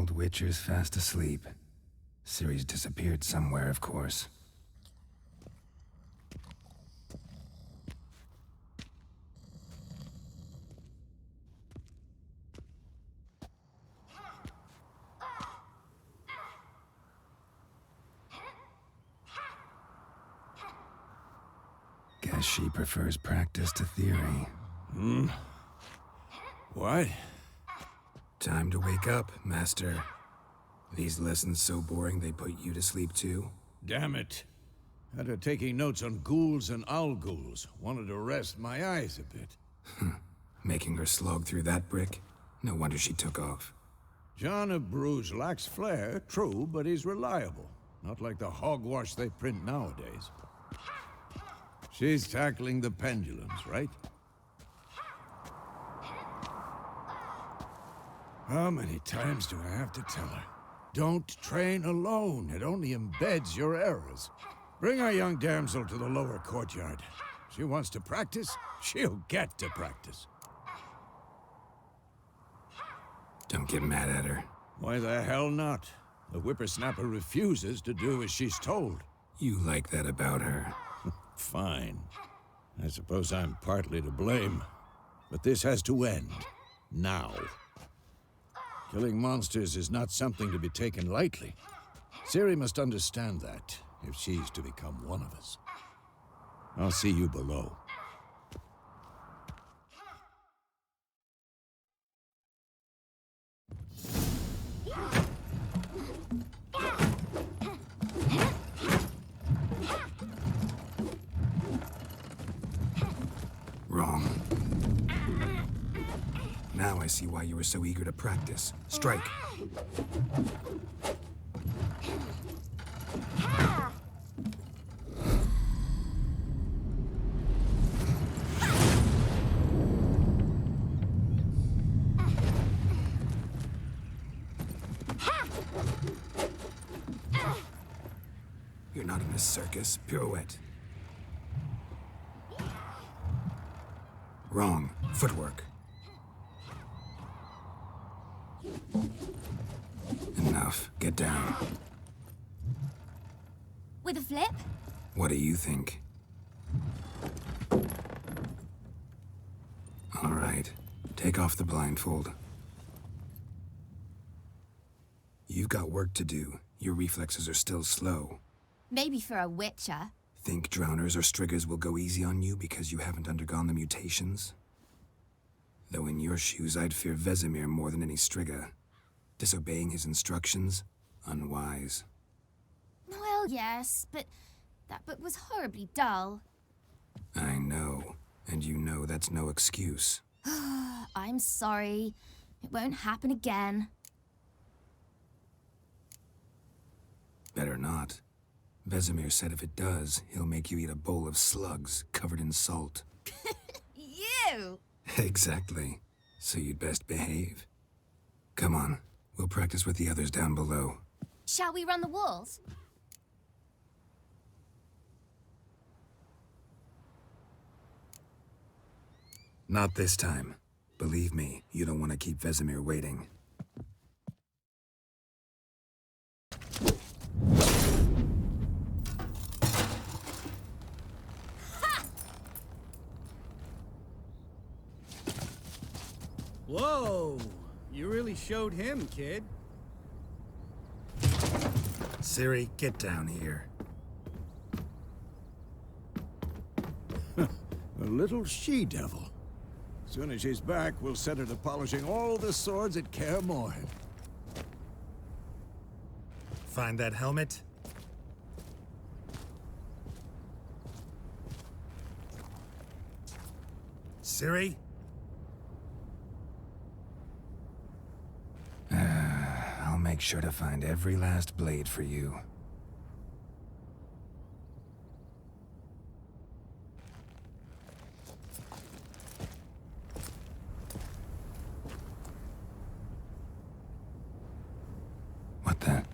old Witcher's fast asleep. Ciri's disappeared somewhere, of course. Guess she prefers practice to theory. What? Time to wake up, Master. These lessons so boring they put you to sleep too? Damn it. Had her taking notes on ghouls and owl-ghouls. Wanted to rest my eyes a bit. Making her slog through that brick? No wonder she took off. John of Bruges lacks flair, true, but he's reliable. Not like the hogwash they print nowadays. She's tackling the pendulums, right? How many times do I have to tell her? Don't train alone. It only embeds your errors. Bring our young damsel to the lower courtyard. She wants to practice, she'll get to practice. Don't get mad at her. Why the hell not? The whippersnapper refuses to do as she's told. You like that about her. Fine. I suppose I'm partly to blame. But this has to end. Now. Killing monsters is not something to be taken lightly. Ciri must understand that, if she's to become one of us. I'll see you below. Wrong. Now I see why you were so eager to practice. Strike. You're not in a circus. Pirouette. Wrong. Footwork. Enough. Get down. With a flip? What do you think? All right. Take off the blindfold. You've got work to do. Your reflexes are still slow. Maybe for a witcher. Think drowners or striggers will go easy on you because you haven't undergone the mutations? Though in your shoes, I'd fear Vesemir more than any strigger. Disobeying his instructions? Unwise. Well, yes, but that book was horribly dull. I know. And you know that's no excuse. I'm sorry. It won't happen again. Better not. Vesemir said if it does, he'll make you eat a bowl of slugs covered in salt. You! Exactly. So you'd best behave. Come on. We'll practice with the others down below. Shall we run the walls? Not this time. Believe me, you don't want to keep Vesemir waiting. Whoa! You really showed him, kid. Ciri, get down here. A little she-devil. Soon as she's back, we'll set her to polishing all the swords at Kaer Morhen. Find that helmet? Ciri? I'll make sure to find every last blade for you. What the?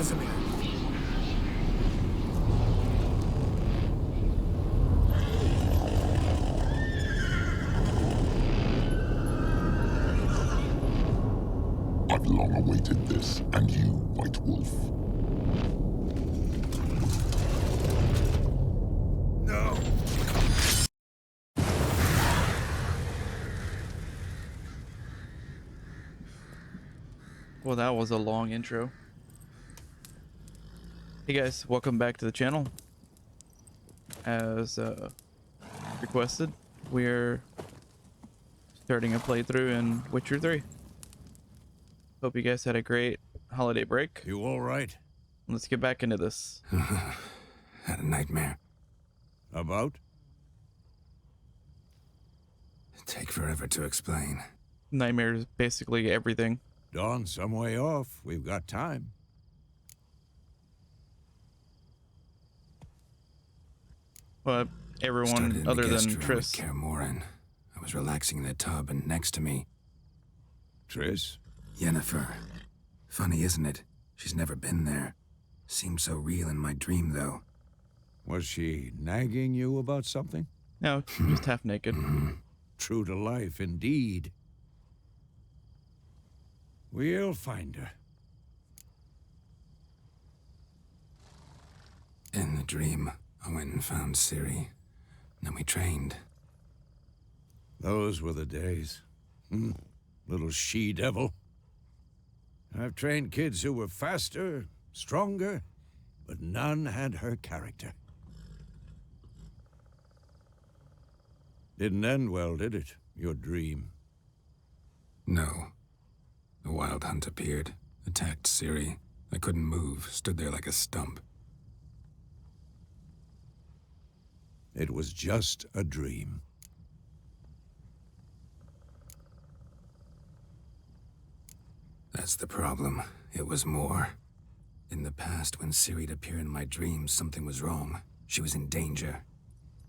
Vesemir. I've long awaited this, and you, White Wolf. No! Well, that was a long intro. Hey guys, welcome back to the channel. As requested, we're starting a playthrough in Witcher 3. Hope you guys had a great holiday break. You all right? Let's get back into this. Had a nightmare. About? Take forever to explain. Nightmare is basically everything. Dawn's some way off. We've got time. But Started everyone in other the guest than room Triss. with Morin. I was relaxing in the tub, and next to me, Triss? Yennefer. Funny, isn't it? She's never been there. Seemed so real in my dream, though. Was she nagging you about something? No, just half naked. True to life, indeed. We'll find her. In the dream, I went and found Ciri. Then we trained. Those were the days. Little she-devil. I've trained kids who were faster, stronger, but none had her character. Didn't end well, did it? Your dream? No. The wild hunt appeared, attacked Ciri. I couldn't move, stood there like a stump. It was just a dream. That's the problem. It was more. In the past, when Ciri'd appear in my dreams, something was wrong. She was in danger.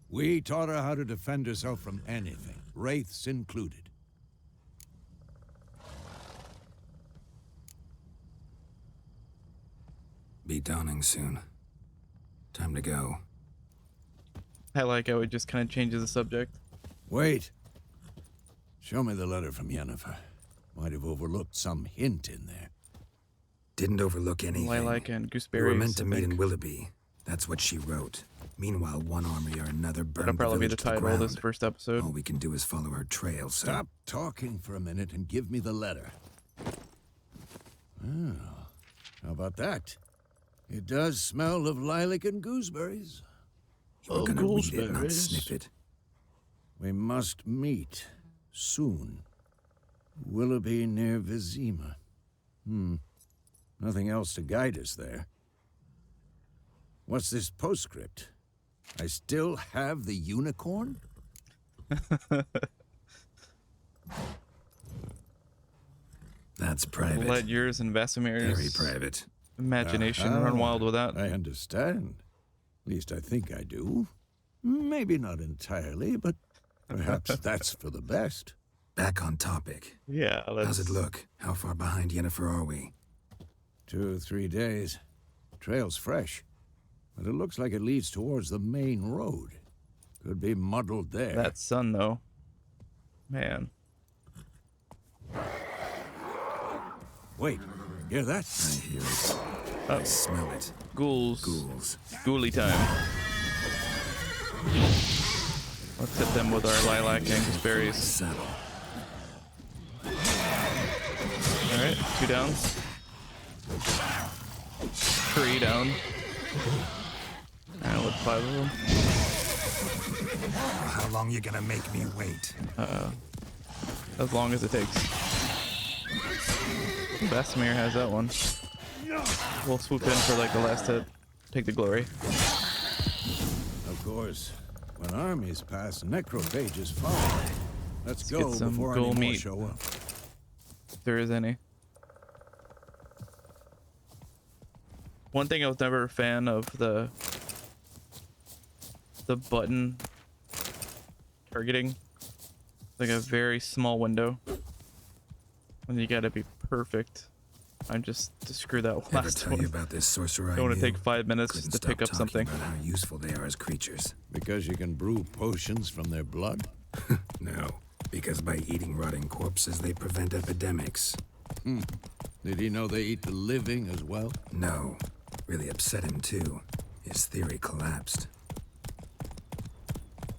We taught her how to defend herself from anything, wraiths included. Be dawning soon. Time to go. I like how it just kind of changes the subject. Wait. Show me the letter from Yennefer. Might have overlooked some hint in there. Didn't overlook anything. Lilac and We Gooseberries. were meant to I meet in think. Willoughby. That's what she wrote. Meanwhile, one army or another burned That'll probably be the village to title of this ground. first episode. All we can do is follow her trail, so... Stop talking for a minute and give me the letter. Oh, how about that? It does smell of lilac and gooseberries. You were gonna read it, not sniff it. We must meet soon. Willoughby near Vesemir. Nothing else to guide us there. What's this postscript? I still have the unicorn? That's private. Let yours and Vesemir's Very private. imagination run wild with that. I understand. At least I think I do. Maybe not entirely, but perhaps that's for the best. Back on topic. Yeah, How's it look? How far behind Yennefer are we? 2 or 3 days. Trail's fresh, but it looks like it leads towards the main road. Could be muddled there. That sun, though. Man. Wait, hear that? I hear it. I smell it. Ghouls. Ghouls. Ghouly time. Let's hit them with our lilac and gooseberries. Saddle. Alright, 2 down. 3 down. And with 5 of them. How long you gonna make me wait? As long as it takes. Vesemir has that one. We'll swoop in for like the last hit. Take the glory. Of course, when armies pass, necrophages follow. Let's go get some before ghoul any more meat. show up. If there is any. One thing I was never a fan of the button targeting. Like a very small window. And you gotta be perfect I'm just to screw that Ever last tell one. you about this sorcerer I Don't want to knew? take 5 minutes Couldn't to stop pick up talking something. about how useful they are as creatures. Because you can brew potions from their blood? No, because by eating rotting corpses, they prevent epidemics. Did he know they eat the living as well? No, really upset him too. His theory collapsed.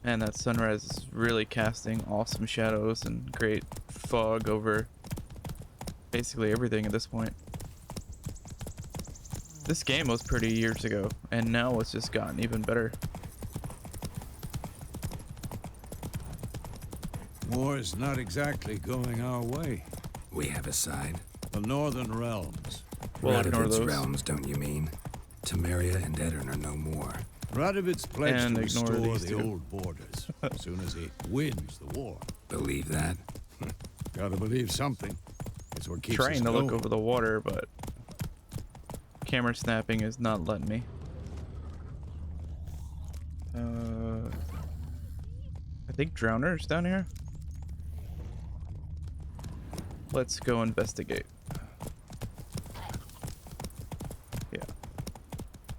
And that sunrise is really casting awesome shadows and great fog over basically everything at this point. This game was pretty years ago, and now it's just gotten even better. War's not exactly going our way. We have a side. The Northern Realms. We'll ignore Radovid's those. realms, don't you mean? Temeria and Edirn are no more. Radovid's pledged And to ignore restore these the two. old borders as soon as he wins the war. Believe that? Gotta believe something. It's what keeps us Trying to going. look over the water, but camera snapping is not letting me. I think Drowner's down here. Let's go investigate. Yeah,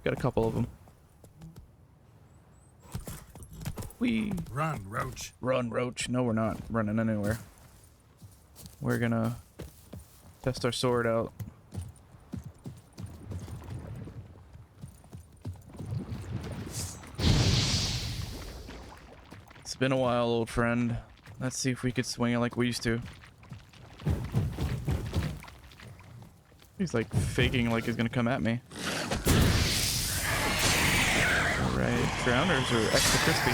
got a couple of them. Run, Roach. Run, Roach. No, we're not running anywhere. We're gonna test our sword out. It's been a while, old friend. Let's see if we could swing it like we used to. He's like faking like he's gonna come at me. Alright, drowners are extra crispy.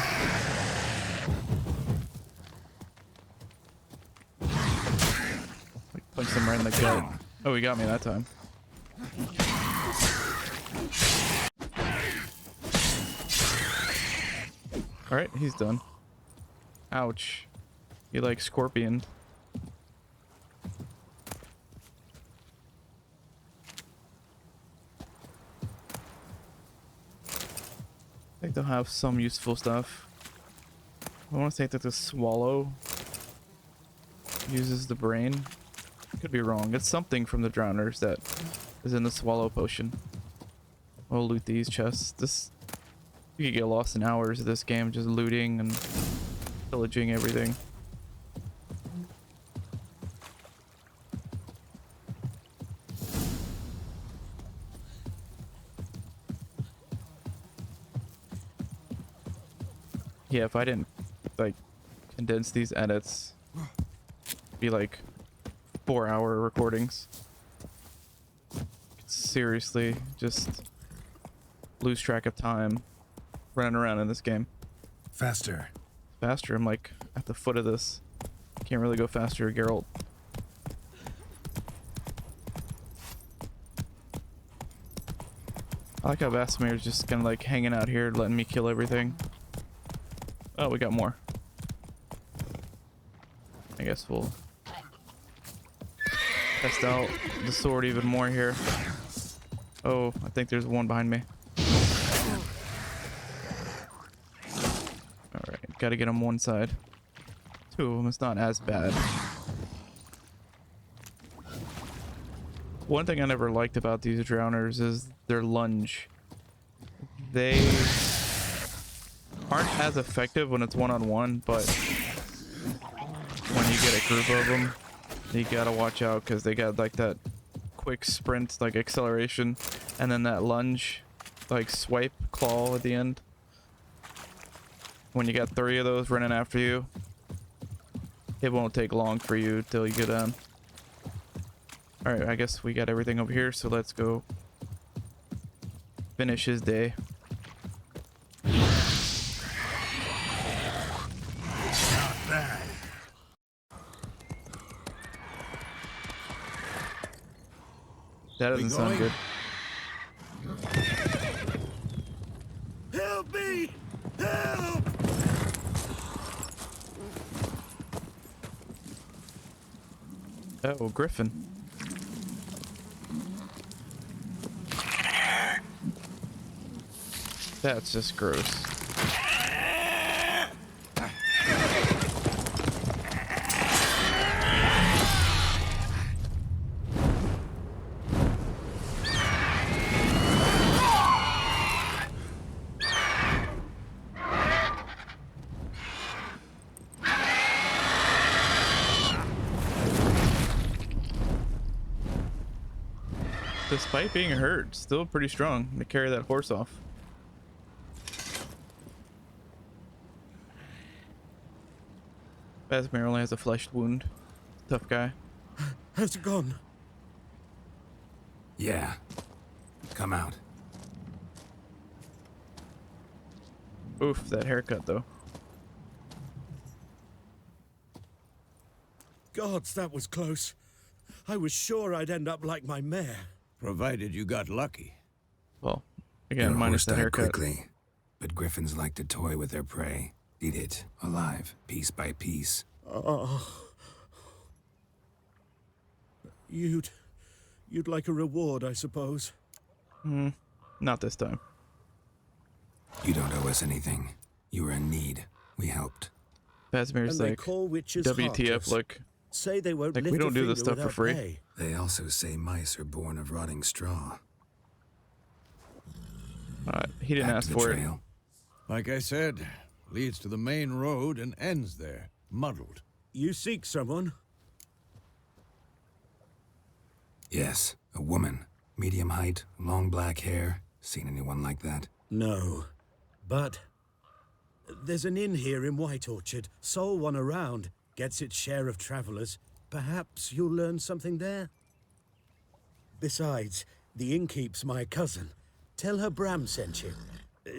Like punch him right in the gut. Oh, he got me that time. Alright, he's done. Ouch. You like scorpion. I think they'll have some useful stuff. I want to say that the swallow uses the brain. Could be wrong. It's something from the drowners that is in the swallow potion. We'll loot these chests. This you could get lost in hours of this game just looting and pillaging everything. Yeah, if I didn't like condense these edits, it'd be like 4-hour recordings. Seriously, just lose track of time running around in this game. Faster. Faster, I'm like at the foot of this. Can't really go faster, Geralt. I like how Vesemir's just kind of like hanging out here, letting me kill everything. Oh, we got more. I guess we'll test out the sword even more here. Oh, I think there's one behind me. Alright, gotta get on one side. Two of them, it's not as bad. One thing I never liked about these drowners is their lunge. They aren't as effective when it's one-on-one, but when you get a group of them, you gotta watch out because they got like that quick sprint, like acceleration, and then that lunge, like swipe claw at the end. When you got 3 of those running after you, it won't take long for you till you get down. Alright, I guess we got everything over here, so let's go finish his day. That doesn't sound good. Help me! Help! Oh, Griffin. That's just gross. Despite being hurt, still pretty strong to carry that horse off. Vesemir only has a flesh wound. Tough guy. How's it gone? Yeah. Come out. Oof, that haircut though. Gods, that was close. I was sure I'd end up like my mare. Provided you got lucky. Well, again, Your minus horse the died haircut. quickly, but griffins like to toy with their prey. Eat it alive, piece by piece. Oh. You'd like a reward, I suppose. Not this time. You don't owe us anything. You were in need. We helped. Vesemir's And they like, call witches WTF, heartless. look. Say they won't Like, lift we don't a do this finger stuff for without free. pay. They also say mice are born of rotting straw. He didn't Back ask to the for it. trail. Like I said, leads to the main road and ends there, muddled. You seek someone? Yes, a woman. Medium height, long black hair. Seen anyone like that? No. But there's an inn here in White Orchard. Sole one around. Gets its share of travelers. Perhaps you'll learn something there? Besides, the innkeep's my cousin. Tell her Bram sent you.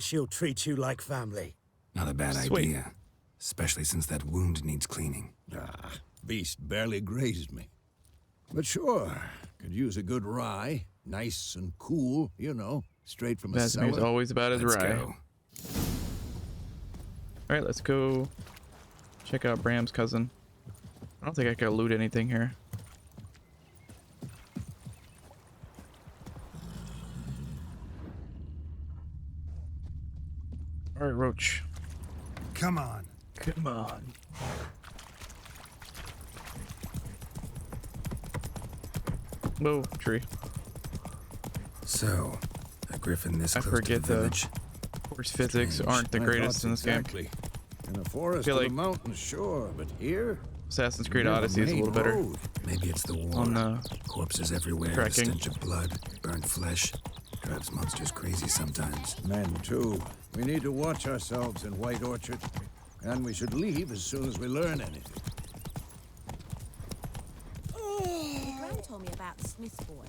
She'll treat you like family. Not a bad Sweet. idea. Especially since that wound needs cleaning. Ah, beast barely grazed me. But sure, could use a good rye. Nice and cool, you know, straight from a Vesemir's cellar. always about his Let's rye. go. Alright, let's go check out Bram's cousin. I don't think I can loot anything here. Alright, Roach. Come on. Come on. Whoa, tree. So, a griffin this I close to forget the the village. horse physics Strange. aren't the My greatest thoughts in this game. exactly. In a forest Feel or like- the mountains, sure, but here? Assassin's Creed near the Odyssey is a main little better. road. Maybe it's the war. On the Corpses everywhere, tracking. the stench of blood, burnt flesh. Drives monsters crazy sometimes. Men, too. We need to watch ourselves in White Orchard. And we should leave as soon as we learn anything. Gran told me about the Smith's boy.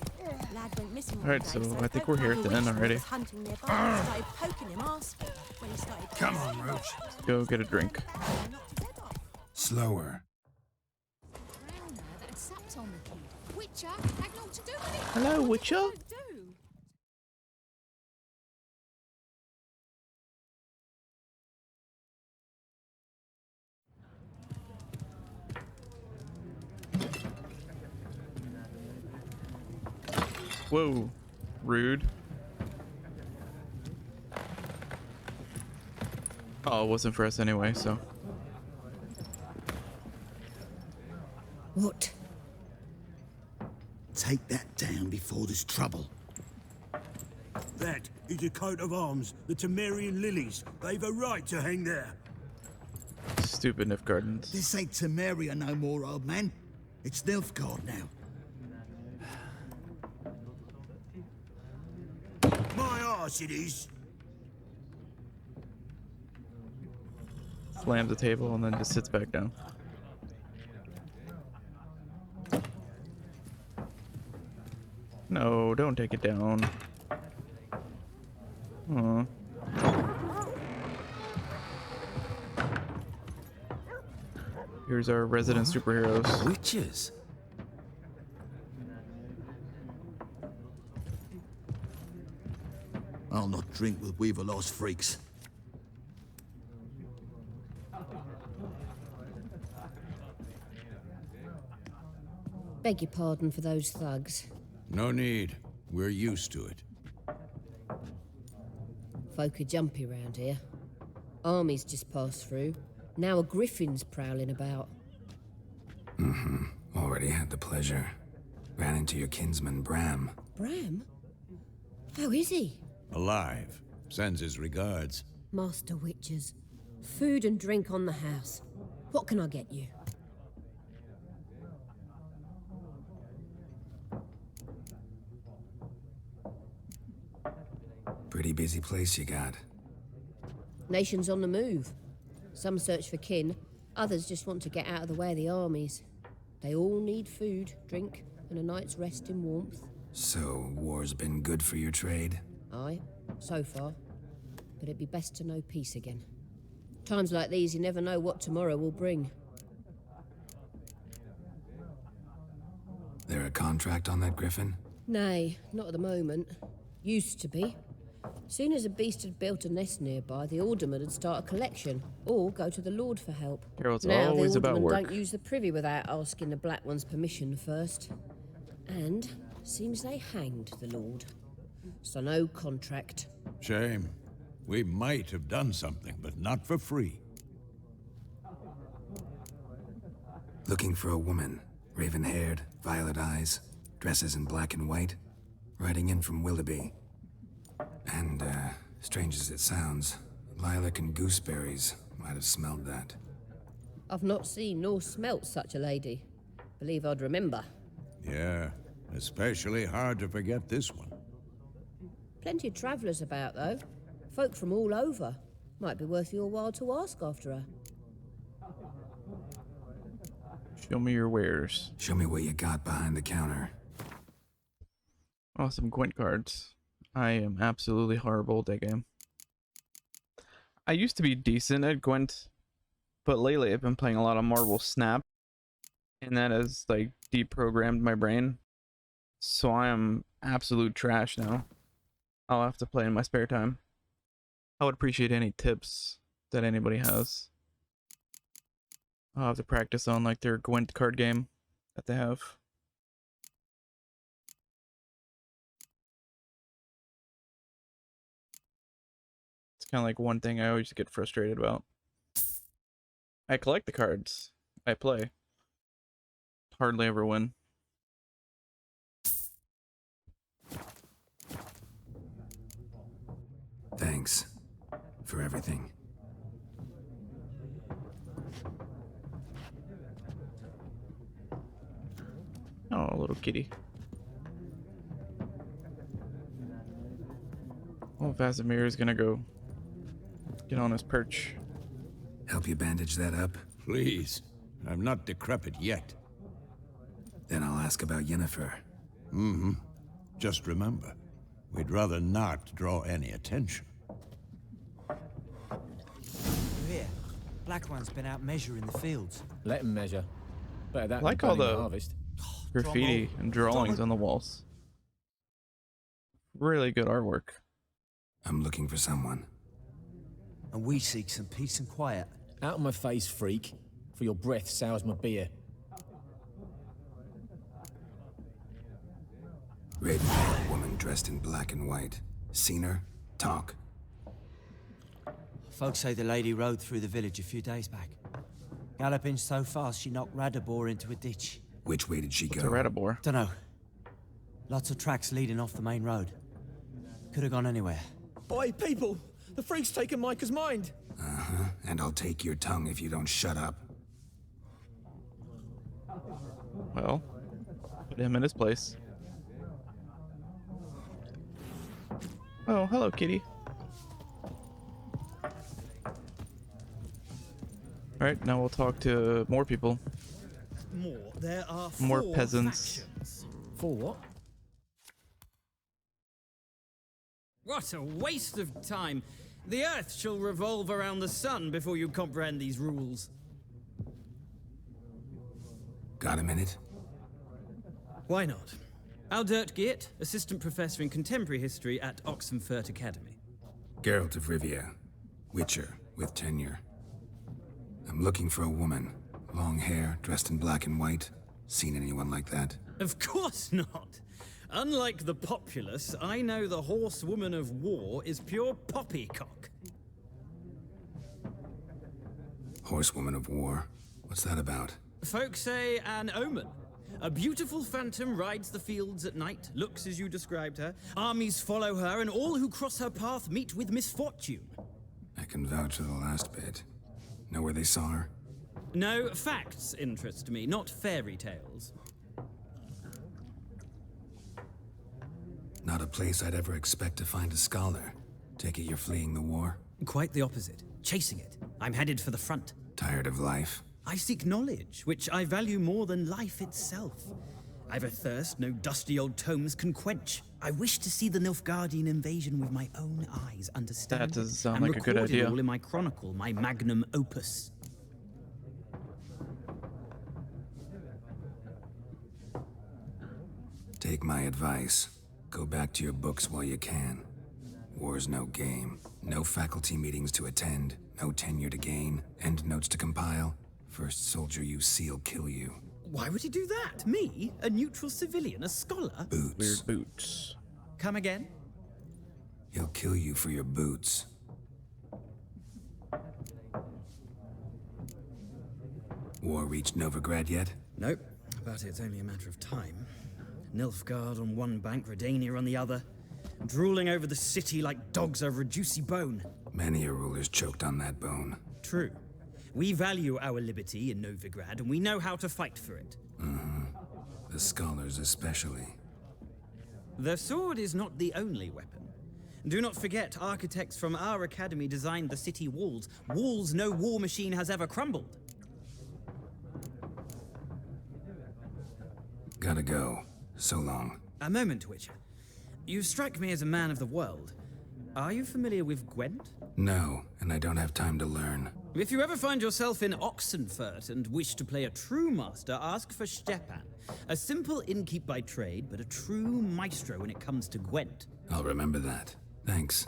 Lad went missing one Alright, day, so I I think felt we're here like at the a end witch already. was hunting nearby and started poking him asking when he started Come on, Roach. Go get a drink. Slower. Browner that had sapped on the kid. Witcher had naught to do with it. Hello, Witcher. Do. Whoa, rude. Oh, it wasn't for us anyway, so. What? Take that down before there's trouble. That is a coat of arms, the Temerian lilies. They've a right to hang there. Stupid Nilfgaardens. This ain't Temeria no more, old man. It's Nilfgaard now. My arse it is. Slams the table and then just sits back down. No, don't take it down. Aw. Here's our resident superheroes. Witches? I'll not drink with Weaver-lost freaks. Beg your pardon for those thugs. No need. We're used to it. Folk are jumpy round here. Armies just passed through. Now a griffin's prowling about. Already had the pleasure. Ran into your kinsman, Bram. Bram? How is he? Alive. Sends his regards. Master Witches. Food and drink on the house. What can I get you? Pretty busy place you got. Nations on the move. Some search for kin, others just want to get out of the way of the armies. They all need food, drink, and a night's rest in warmth. So, war's been good for your trade? Aye, so far. But it'd be best to know peace again. Times like these, you never know what tomorrow will bring. There a contract on that griffin? Nay, not at the moment. Used to be. Soon as a beast had built a nest nearby, the alderman would start a collection, or go to the lord for help. Geralt's now always the about alderman work. don't use the privy without asking the Black One's permission first. And seems they hanged the lord. So no contract. Shame. We might have done something, but not for free. Looking for a woman. Raven-haired, violet eyes, dresses in black and white. Riding in from Willoughby. And, strange as it sounds, Lilac and Gooseberries might have smelled that. I've not seen nor smelt such a lady. Believe I'd remember. Yeah, especially hard to forget this one. Plenty of travellers about, though. Folk from all over. Might be worth your while to ask after her. Show me your wares. Show me what you got behind the counter. Oh, some Gwent cards. I am absolutely horrible at that game. I used to be decent at Gwent, but lately I've been playing a lot of Marvel Snap, and that has like deprogrammed my brain. So I am absolute trash now. I'll have to play in my spare time. I would appreciate any tips that anybody has. I'll have to practice on like their Gwent card game that they have. It's kind of like one thing I always get frustrated about. I collect the cards. I play. Hardly ever win. Thanks. For everything. Oh, little kitty. Oh, Vesemir is gonna go get on his perch. Help you bandage that up? Please. I'm not decrepit yet. Then I'll ask about Yennefer. Mm-hmm. Just remember, we'd rather not draw any attention. Here, Black One's been out measuring the fields. Let him measure. Better that I like than all burning the harvest. graffiti and drawings on the walls. Really good artwork. I'm looking for someone. And we seek some peace and quiet. Out of my face, freak. For your breath sours my beer. Raven-haired woman dressed in black and white. Seen her? Talk. Folks say the lady rode through the village a few days back. Galloping so fast she knocked Radabor into a ditch. Which way did she What's go? a Radabor? Dunno. Lots of tracks leading off the main road. Could have gone anywhere. Boy, people! The freak's taken Micah's mind! Uh-huh. And I'll take your tongue if you don't shut up. Well, put him in his place. Oh, hello, kitty. Alright, now we'll talk to more people. There are More four peasants. factions. For what? What a waste of time. The earth shall revolve around the sun before you comprehend these rules. Got a minute? Why not? Aldert Geert, assistant professor in contemporary history at Oxenfurt Academy. Geralt of Rivia. Witcher, with tenure. I'm looking for a woman. Long hair, dressed in black and white. Seen anyone like that? Of course not. Unlike the populace, I know the horsewoman of war is pure poppycock. Horsewoman of war? What's that about? Folk say an omen. A beautiful phantom rides the fields at night, looks as you described her. Armies follow her, and all who cross her path meet with misfortune. I can vouch for the last bit. Know where they saw her? No, facts interest me, not fairy tales. Not a place I'd ever expect to find a scholar. Take it you're fleeing the war? Quite the opposite. Chasing it. I'm headed for the front. Tired of life? I seek knowledge, which I value more than life itself. I've a thirst no dusty old tomes can quench. I wish to see the Nilfgaardian invasion with my own eyes, understand That does sound and like a good record it idea. all in my chronicle, my magnum opus. Take my advice. Go back to your books while you can. War's no game. No faculty meetings to attend, no tenure to gain, end notes to compile. First soldier you see'll kill you. Why would he do that? Me? A neutral civilian? A scholar? Boots. Weird boots. Come again? He'll kill you for your boots. War reached Novigrad yet? Nope, but it's only a matter of time. Nilfgaard on one bank, Redania on the other. Drooling over the city like dogs over a juicy bone. Many a ruler's choked on that bone. True. We value our liberty in Novigrad, and we know how to fight for it. The scholars especially. The sword is not the only weapon. Do not forget, architects from our academy designed the city walls. Walls no war machine has ever crumbled. Gotta go. So long. A moment, Witcher. You strike me as a man of the world. Are you familiar with Gwent? No, and I don't have time to learn. If you ever find yourself in Oxenfurt and wish to play a true master, ask for Stepan. A simple innkeep by trade, but a true maestro when it comes to Gwent. I'll remember that. Thanks.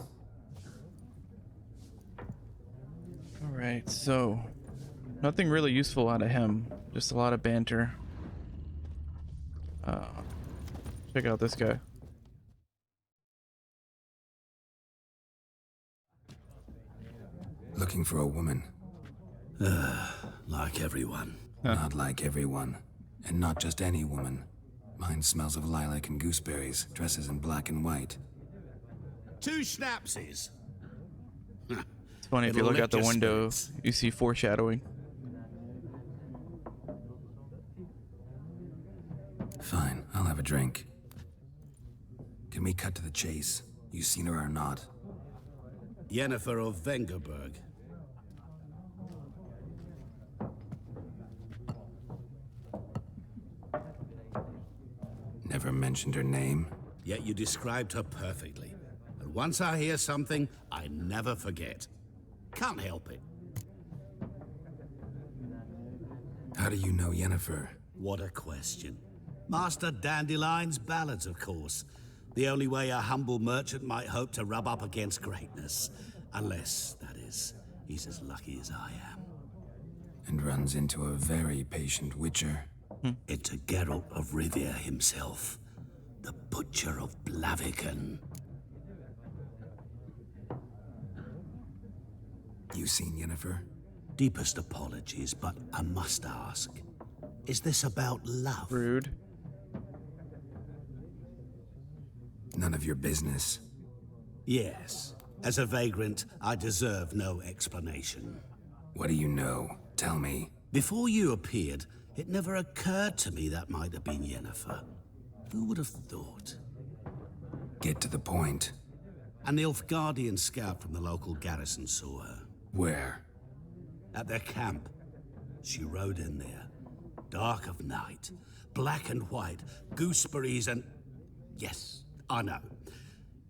Alright, so nothing really useful out of him. Just a lot of banter. Check out this guy. Looking for a woman. Like everyone. Not like everyone. And not just any woman. Mine smells of lilac and gooseberries, dresses in black and white. 2 schnapsies. It's funny, if you It'll look out the lift your window, spirits. you see foreshadowing. Fine, I'll have a drink. Can we cut to the chase? You seen her or not? Yennefer of Vengerberg. Never mentioned her name? Yet you described her perfectly. And once I hear something, I never forget. Can't help it. How do you know Yennefer? What a question. Master Dandelion's ballads, of course. The only way a humble merchant might hope to rub up against greatness. Unless, that is, he's as lucky as I am. And runs into a very patient witcher. Into Geralt of Rivia himself. The Butcher of Blaviken. You seen Yennefer? Deepest apologies, but I must ask. Is this about love? Rude. None of your business. Yes. As a vagrant, I deserve no explanation. What do you know? Tell me. Before you appeared, it never occurred to me that might have been Yennefer. Who would have thought? Get to the point. A Nilfgaardian scout from the local garrison saw her. Where? At their camp. She rode in there. Dark of night. Black and white. Gooseberries and... Yes, I know.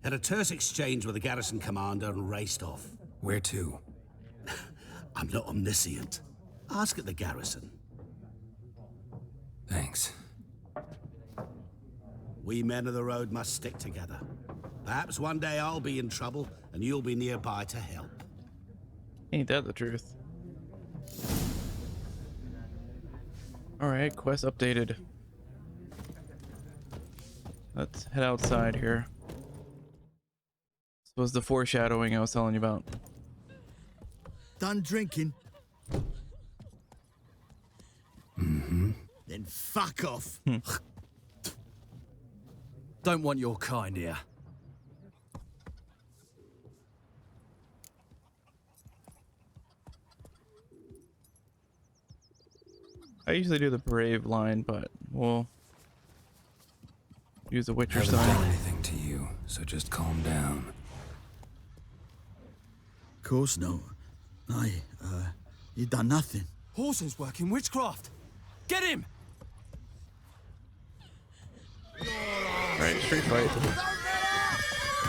Had a terse exchange with the garrison commander and raced off. Where to? I'm not omniscient. Ask at the garrison. Thanks. We men of the road must stick together. Perhaps one day I'll be in trouble and you'll be nearby to help. Ain't that the truth? Alright, quest updated. Let's head outside here. This was the foreshadowing I was telling you about. Done drinking? Mm-hmm. Then fuck off. Don't want your kind here. I usually do the brave line, but we'll use the Witcher Haven't done sign. anything to you, so just calm down. course no. He done nothing. Horson's working witchcraft. Get him! Right, street fight.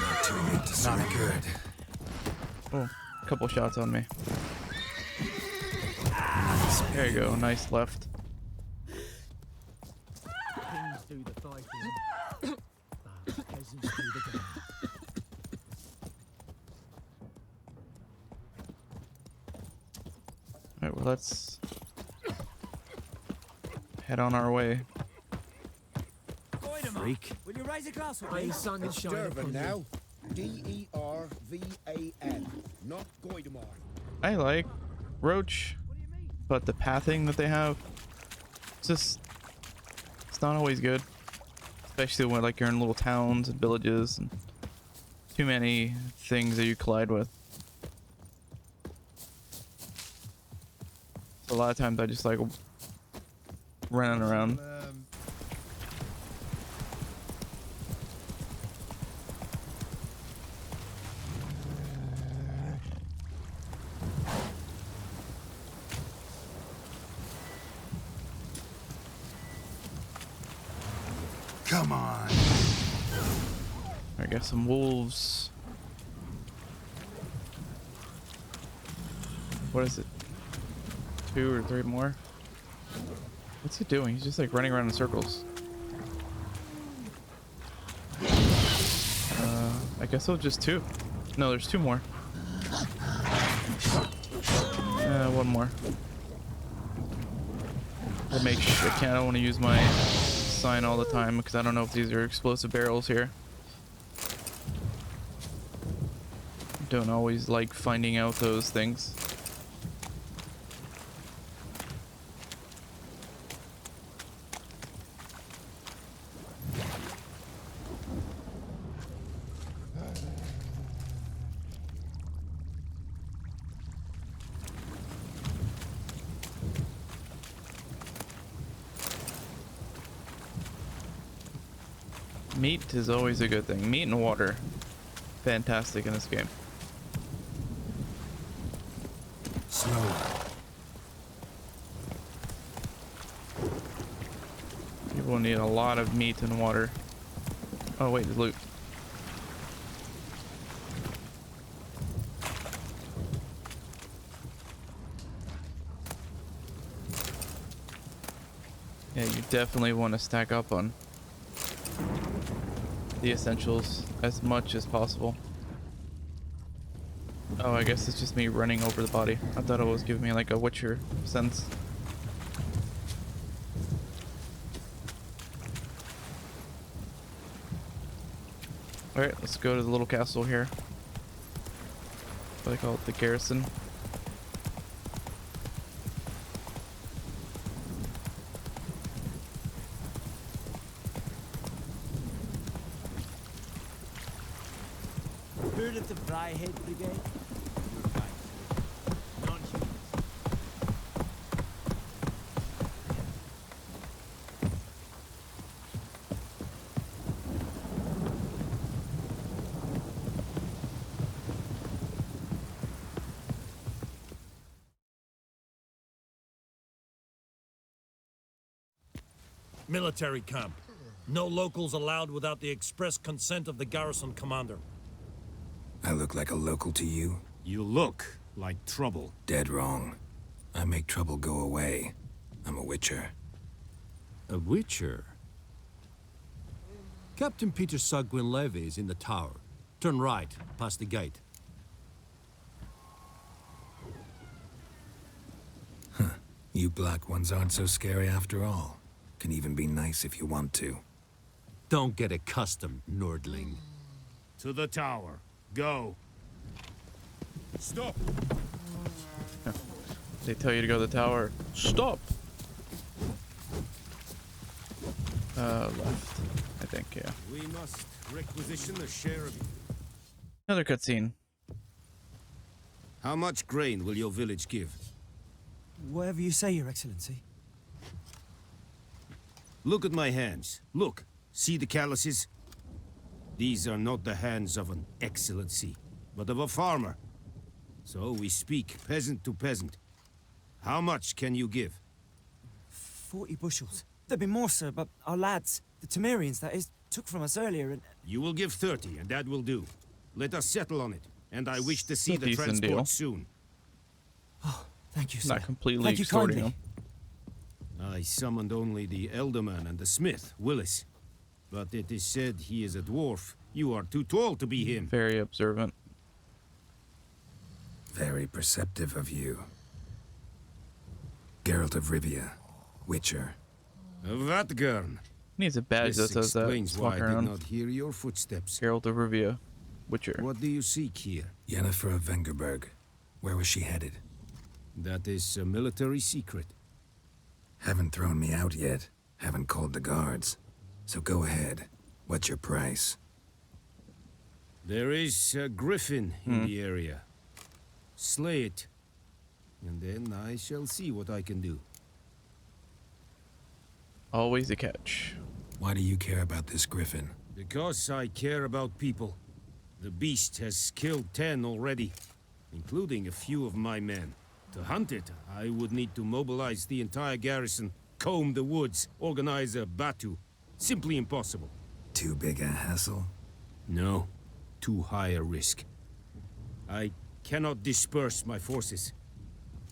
Not too late to say good. Oh, couple shots on me. There you go, nice left. Kings do the fighting, but peasants do the game. Alright, well let's head on our way. Freak. Will you raise a glass with me? Hey, sun is shining upon now. D-E-R-V-A-N, not Goidemar. I like Roach, but the pathing that they have, it's not always good. Especially when like you're in little towns and villages and too many things that you collide with. So a lot of times I just like running around. Come on. I got some wolves. What is it? 2 or 3 more? What's he doing? He's just like running around in circles. I guess it's just 2. No, there's 2 more. 1 more. I don't want to use my sign all the time because I don't know if these are explosive barrels here. Don't always like finding out those things. Meat is always a good thing. Meat and water. Fantastic in this game. Slow. People need a lot of meat and water. Oh wait, there's loot. Yeah, you definitely want to stack up on the essentials as much as possible. Oh, I guess it's just me running over the body. I thought it was giving me like a Witcher sense. Alright, let's go to the little castle here. What do they call it? The garrison. Heard of the Fryhead Brigade? You're right. Non-humans. Military camp. No locals allowed without the express consent of the garrison commander. I look like a local to you? You look like trouble. Dead wrong. I make trouble go away. I'm a witcher. A witcher? Captain Peter Sagwin Levy is in the tower. Turn right, past the gate. Huh. You black ones aren't so scary after all. Can even be nice if you want to. Don't get accustomed, Nordling. To the tower. Go. Stop. They tell you to go to the tower. Stop. Left. I think, yeah. We must requisition a share of... Another cutscene. How much grain will your village give? Whatever you say, Your Excellency. Look at my hands. Look. See the calluses? These are not the hands of an excellency, but of a farmer. So we speak peasant to peasant. How much can you give? 40 bushels. There'd be more, sir, but our lads, the Temerians, that is, took from us earlier and... You will give 30, and that will do. Let us settle on it, and I wish to see a the decent transport deal. soon. Oh, thank you, sir. Not completely Thank you extorting kindly. him. I summoned only the Elderman and the smith, Willis. But it is said he is a dwarf. You are too tall to be him. Very observant. Very perceptive of you. Geralt of Rivia, Witcher. Vatgern. Needs a badge that This says that. explains Just why walking I did around. not hear your footsteps. Geralt of Rivia, Witcher. What do you seek here? Yennefer of Vengerberg. Where was she headed? That is a military secret. Haven't thrown me out yet. Haven't called the guards. So go ahead. What's your price? There is a griffin in the area. Slay it, and then I shall see what I can do. Always a catch. Why do you care about this griffin? Because I care about people. The beast has killed 10 already, including a few of my men. To hunt it, I would need to mobilize the entire garrison, comb the woods, organize a batu. Simply impossible. Too big a hassle? No, too high a risk. I cannot disperse my forces.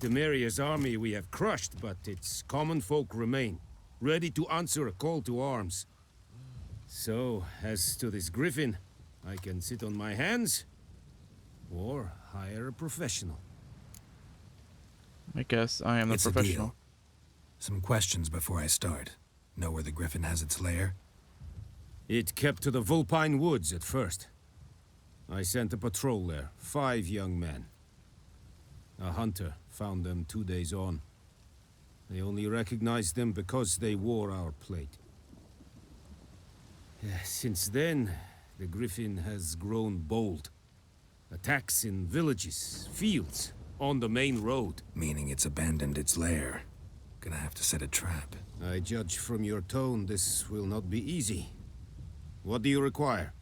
Temeria's army we have crushed, but its common folk remain, ready to answer a call to arms. So, as to this griffin, I can sit on my hands, or hire a professional. I guess I am the It's a professional. deal. Some questions before I start. Know where the griffin has its lair? It kept to the Vulpine Woods at first. I sent a patrol there, 5 young men. A hunter found them 2 days on. They only recognized them because they wore our plate. Since then, the griffin has grown bold. Attacks in villages, fields, on the main road. Meaning it's abandoned its lair. Gonna have to set a trap. I judge from your tone this will not be easy. What do you require?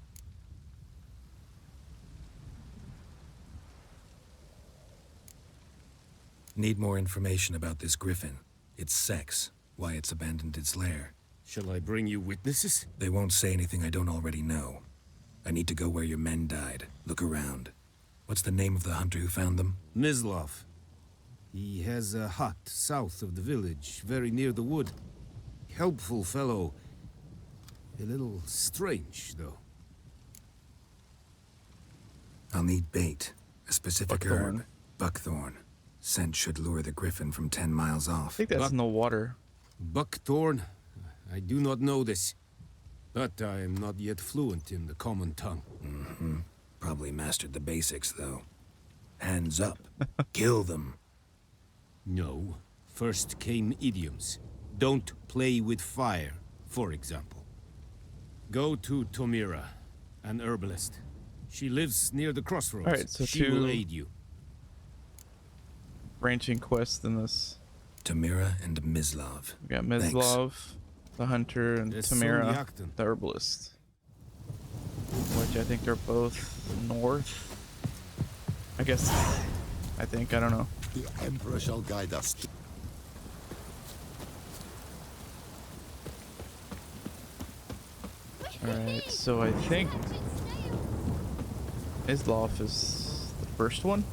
Need more information about this griffin. Its sex, why it's abandoned its lair. Shall I bring you witnesses? They won't say anything I don't already know. I need to go where your men died. Look around. What's the name of the hunter who found them? Mislav. He has a hut south of the village, very near the wood. Helpful fellow. A little strange, though. I'll need bait. A specific Buckthorn. herb. Buckthorn. Scent should lure the griffin from 10 miles off. I think that's in the water. Buckthorn? I do not know this. But I am not yet fluent in the common tongue. Mm-hmm. Probably mastered the basics, though. Hands up. Kill them. No. First came idioms. Don't play with fire, for example. Go to Tomira, an herbalist. She lives near the crossroads. Alright, so she will two aid you. branching quests in this. Tamira and Mislav. We got Mislav, the hunter, and There's Tamira, Yakton. the herbalist. Which I think they're both north. I guess. I don't know. The Emperor shall guide us. Alright, so I think Mislav is the first one.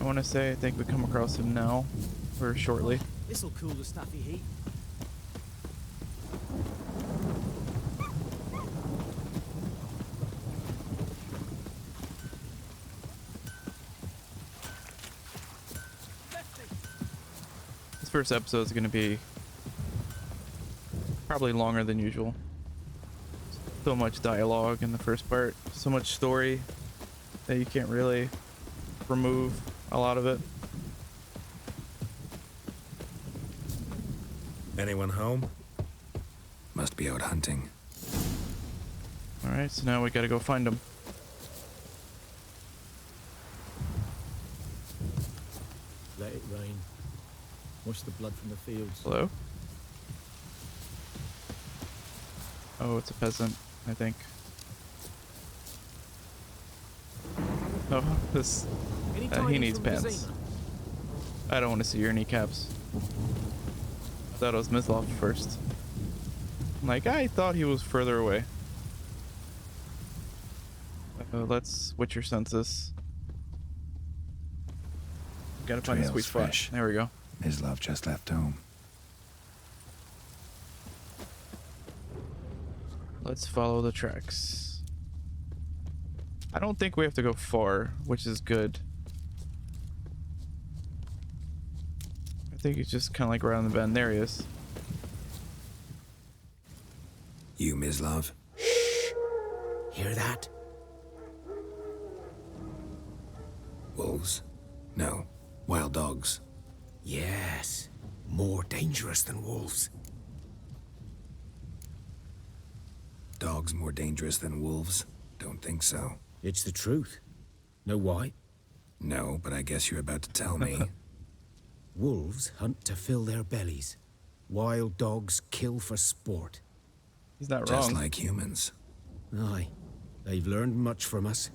I want to say, I think we come across him now, or shortly. This'll cool the stuffy heat. This first episode is going to be probably longer than usual. So much dialogue in the first part, so much story that you can't really remove a lot of it. Anyone home? Must be out hunting. Alright, so now we gotta go find him. Let it rain. Wash the blood from the fields. Hello? Oh, it's a peasant, I think. Oh, this. He needs pants. I don't want to see your kneecaps. I thought it was Mislav first. Like, I thought he was further away. Let's switch your census. Gotta find a sweet spot. There we go. Mislav just left home. Let's follow the tracks. I don't think we have to go far, which is good. I think it's just kind of like right on the bend. There he is. You, Mislav? Shh! Hear that? Wolves? No. Wild dogs. Yes. More dangerous than wolves. Dogs more dangerous than wolves? Don't think so. It's the truth. Know why? No, but I guess you're about to tell me. Wolves hunt to fill their bellies. Wild dogs kill for sport. He's not Just wrong. like humans. Aye. They've learned much from us.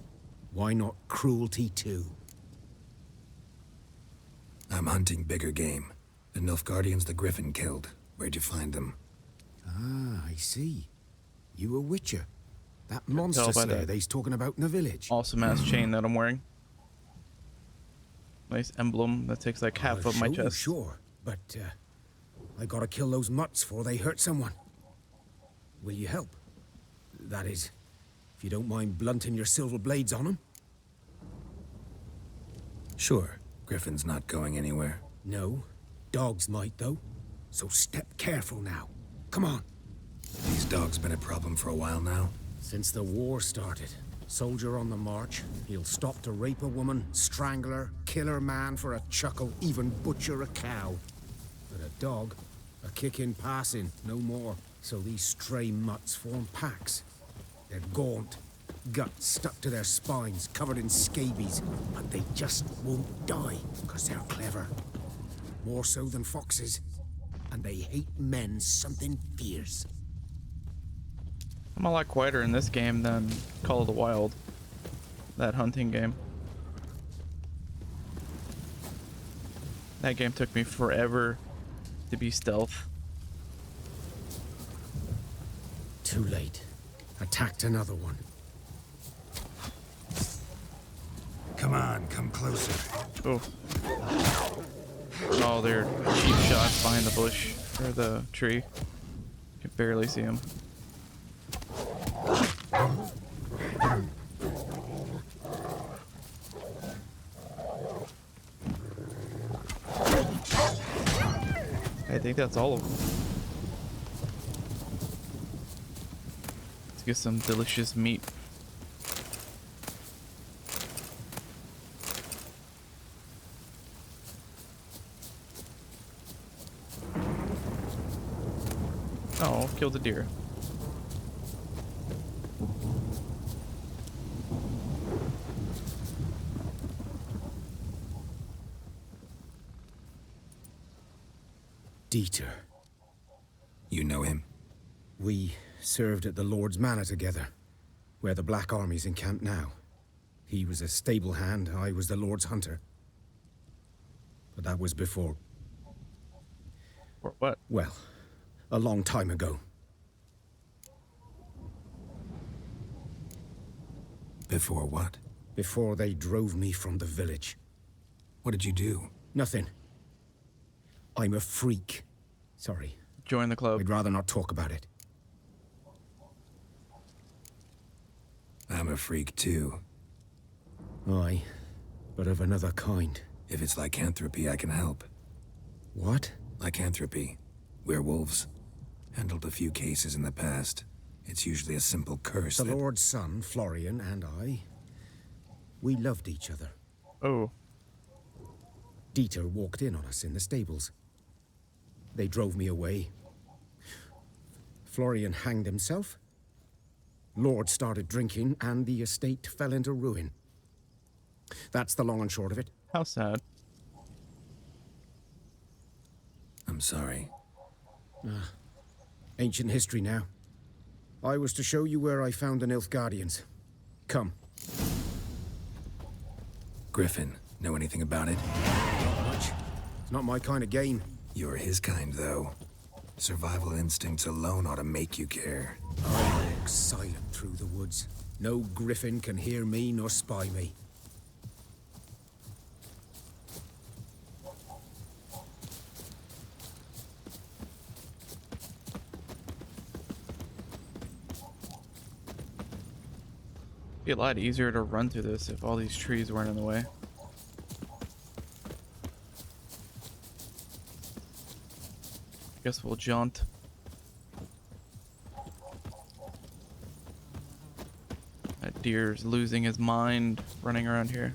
Why not cruelty too? I'm hunting bigger game. The Nilfgaardians the Griffin killed. Where'd you find them? Ah, I see. You a witcher. That monster slayer they's talking about in the village. Awesome ass chain that I'm wearing. Nice emblem that takes like half of my chest. Sure, but I gotta kill those mutts before they hurt someone. Will you help? That is, if you don't mind blunting your silver blades on them. Sure. Griffin's not going anywhere. No. Dogs might, though. So step careful now. Come on. These dogs been a problem for a while now? Since the war started. Soldier on the march. He'll stop to rape a woman, strangle her, kill her man for a chuckle, even butcher a cow. But a dog, a kick in passing, no more. So these stray mutts form packs. They're gaunt, guts stuck to their spines, covered in scabies, but they just won't die, because they're clever. More so than foxes. And they hate men something fierce. I'm a lot quieter in this game than Call of the Wild. That hunting game. That game took me forever to be stealth. Too late. Attacked another one. Come on, come closer. Oh. Oh, they're cheap shots behind the bush or the tree. You can barely see them. I think that's all of them. Let's get some delicious meat. Oh, killed a deer. Dieter. You know him? We served at the Lord's Manor together, where the Black Army's encamped now. He was a stable hand, I was the Lord's hunter. But that was before... What? Well, a long time ago. Before what? Before they drove me from the village. What did you do? Nothing. I'm a freak. Sorry. Join the club. I'd rather not talk about it. I'm a freak too. Aye, but of another kind. If it's lycanthropy, I can help. What? Lycanthropy. Werewolves. Handled a few cases in the past. It's usually a simple curse. The Lord's son, Florian, and I, we loved each other. Oh. Dieter walked in on us in the stables. They drove me away. Florian hanged himself. Lord started drinking, and the estate fell into ruin. That's the long and short of it. How sad. I'm sorry. Ancient history now. I was to show you where I found the Nilfgaardians. Come. Griffin, know anything about it? Not much. It's not my kind of game. You're his kind, though. Survival instincts alone ought to make you care. I walk silent through the woods. No griffin can hear me nor spy me. It'd be a lot easier to run through this if all these trees weren't in the way. Guess we'll jaunt. That deer's losing his mind running around here.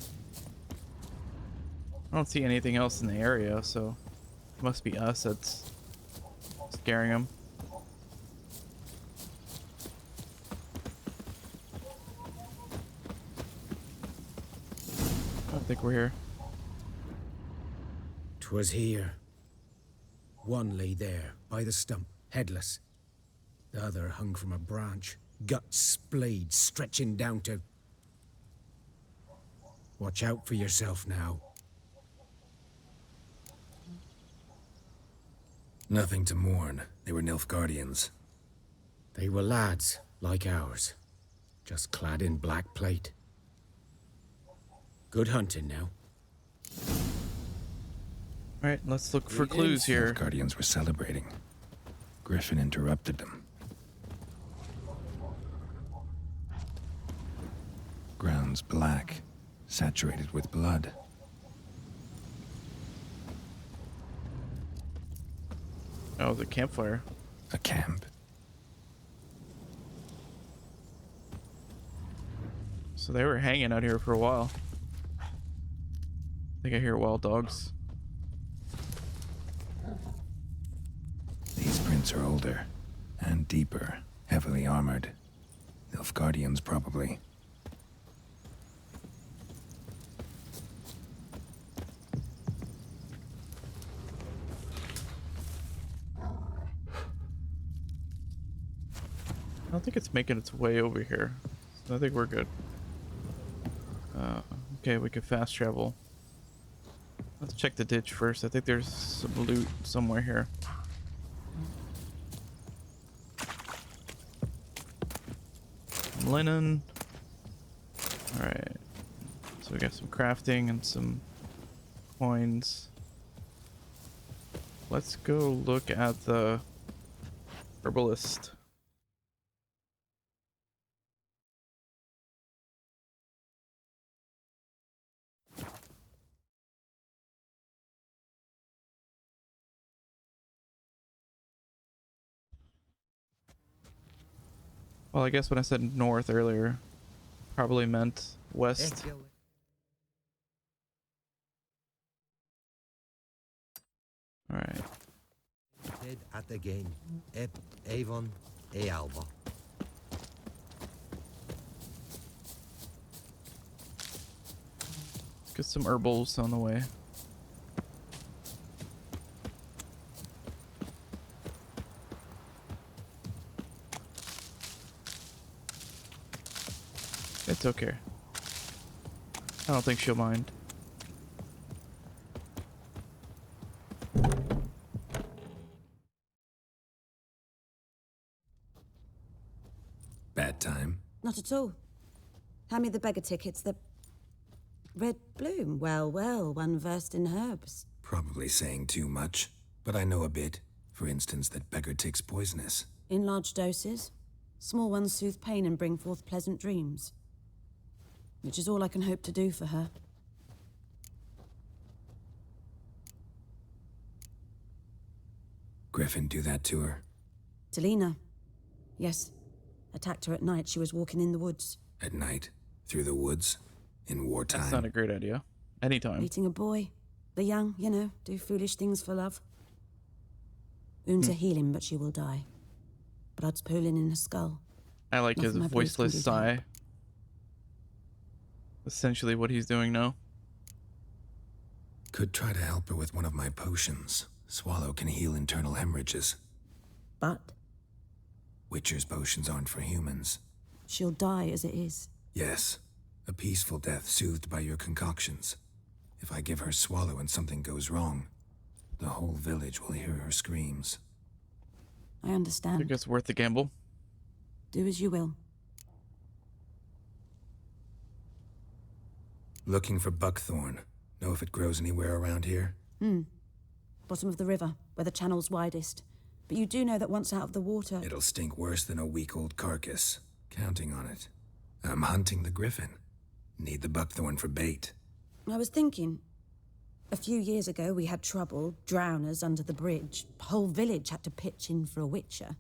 I don't see anything else in the area, so it must be us that's scaring him. I don't think we're here. 'Twas here. One lay there, by the stump, headless. The other hung from a branch, guts splayed, stretching down to... Watch out for yourself now. Nothing to mourn. They were Nilfgaardians. They were lads, like ours, just clad in black plate. Good hunting now. Alright, let's look for clues here. Nilfgaardians were celebrating. Griffin interrupted them. Ground's black, saturated with blood. Oh, the campfire. A camp. So they were hanging out here for a while. I think I hear wild dogs. These prints are older and deeper, heavily armored. Nilfgaardians, probably. I don't think it's making its way over here. So I think we're good. Okay, we can fast travel. Let's check the ditch first. I think there's some loot somewhere here. Linen. Alright. So we got some crafting and some coins. Let's go look at the herbalist. Well, I guess when I said north earlier, probably meant west. Alright. Dead at the game. Ep01 Alba. Get some herbals on the way. It's okay. I don't think she'll mind. Bad time? Not at all. Hand me the beggar tickets, the... Red bloom. Well, well, one versed in herbs. Probably saying too much, but I know a bit. For instance, that beggar tick's poisonous. In large doses. Small ones soothe pain and bring forth pleasant dreams. Which is all I can hope to do for her. Griffin do that to her? To Lena. Yes. Attacked her at night. She was walking in the woods. At night? Through the woods? In wartime? That's not a great idea. Anytime. Meeting a boy. The young, you know, do foolish things for love. Wounds are healing, but she will die. Blood's pooling in her skull. I like his Nothing my priest can voiceless do to sigh. help. Essentially what he's doing now. Could try to help her with one of my potions. Swallow can heal internal hemorrhages. But? Witcher's potions aren't for humans. She'll die as it is. Yes. A peaceful death soothed by your concoctions. If I give her Swallow and something goes wrong, the whole village will hear her screams. I understand. Think it's worth the gamble. Do as you will. Looking for buckthorn. Know if it grows anywhere around here? Bottom of the river, where the channel's widest. But you do know that once out of the water... It'll stink worse than a week-old carcass. Counting on it. I'm hunting the griffin. Need the buckthorn for bait. I was thinking... A few years ago, we had trouble, drowners under the bridge. Whole village had to pitch in for a witcher.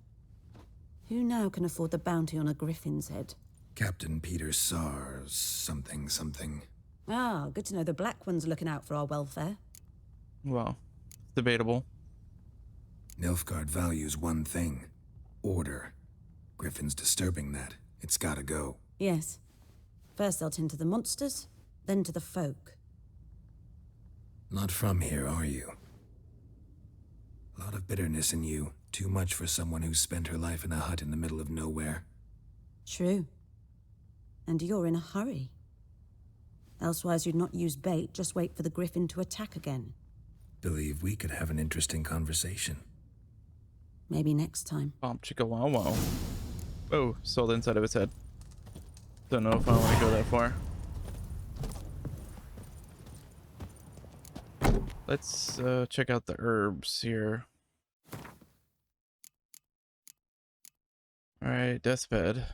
Who now can afford the bounty on a griffin's head? Captain Peter Sars, something. Ah, good to know the Black One's looking out for our welfare. Well, debatable. Nilfgaard values one thing. Order. Griffin's disturbing that. It's gotta go. Yes. First they'll tend to the monsters, then to the folk. Not from here, are you? A lot of bitterness in you. Too much for someone who's spent her life in a hut in the middle of nowhere. True. And you're in a hurry. Elsewise you'd not use bait, just wait for the griffin to attack again. Believe we could have an interesting conversation. Maybe next time. Bom chicka wow wow. Oh, saw the inside of its head. Don't know if I want to go that far. Let's check out the herbs here. Alright, deathbed.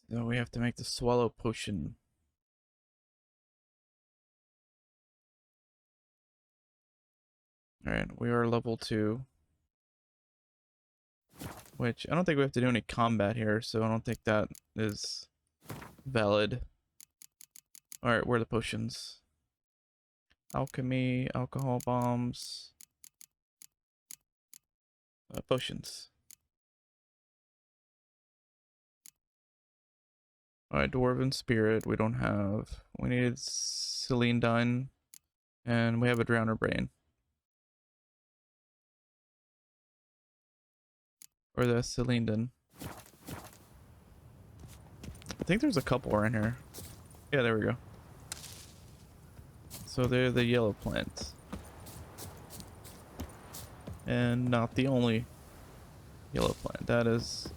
So we have to make the swallow potion. Alright, we are level 2. Which, I don't think we have to do any combat here, so I don't think that is valid. Alright, where are the potions? Alchemy, alcohol bombs. Potions. Alright, Dwarven Spirit, we don't have. We need Celandine, and we have a Drowner Brain. Or the Celandine. I think there's a couple around here. Yeah, there we go. So they're the yellow plants. And not the only yellow plant. That is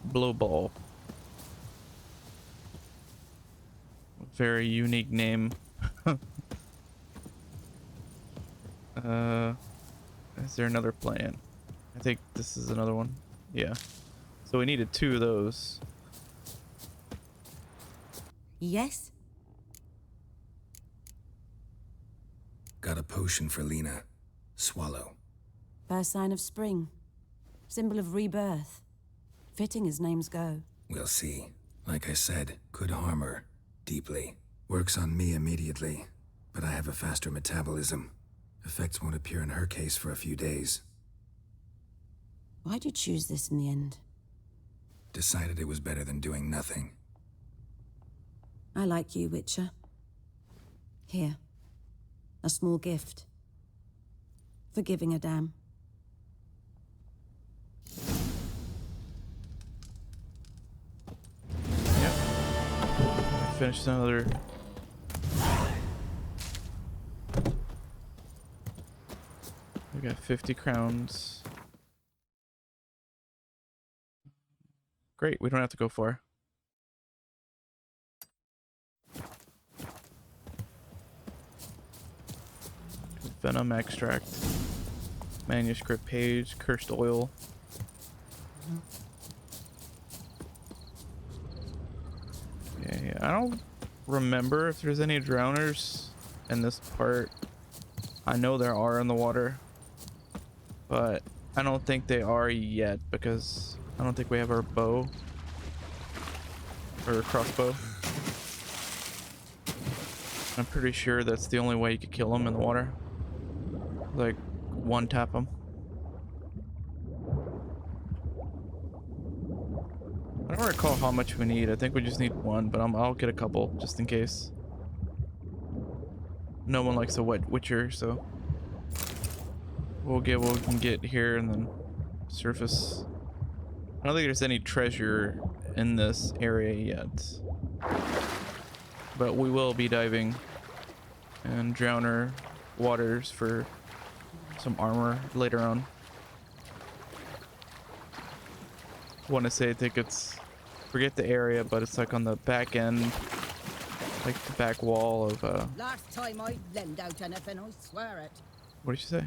Blowball. Very unique name. Is there another plant? I think this is another one. Yeah. So we needed 2 of those. Yes? Got a potion for Lena. Swallow. First sign of spring. Symbol of rebirth. Fitting as names go. We'll see. Like I said, could harm her. Deeply. Works on me immediately. But I have a faster metabolism. Effects won't appear in her case for a few days. Why'd you choose this in the end? Decided it was better than doing nothing. I like you, Witcher. Here. A small gift. For giving a damn. Yep. Finished another. We got 50 crowns. Great, we don't have to go far. Venom extract. Manuscript page. Cursed oil. Yeah, I don't remember if there's any drowners in this part. I know there are in the water, but I don't think they are yet because I don't think we have our bow or crossbow. I'm pretty sure that's the only way you could kill them in the water. Like, one tap them. I don't recall how much we need. I think we just need 1, but I'll get a couple just in case. No one likes a wet witcher, so we'll get what we can get here and then surface. I don't think there's any treasure in this area yet. but we will be diving in Drowner waters for some armor later on. Want to say, I think it's, forget the area, but it's like on the back end, like the back wall of Last time I lend out anything, I swear it. what did you say?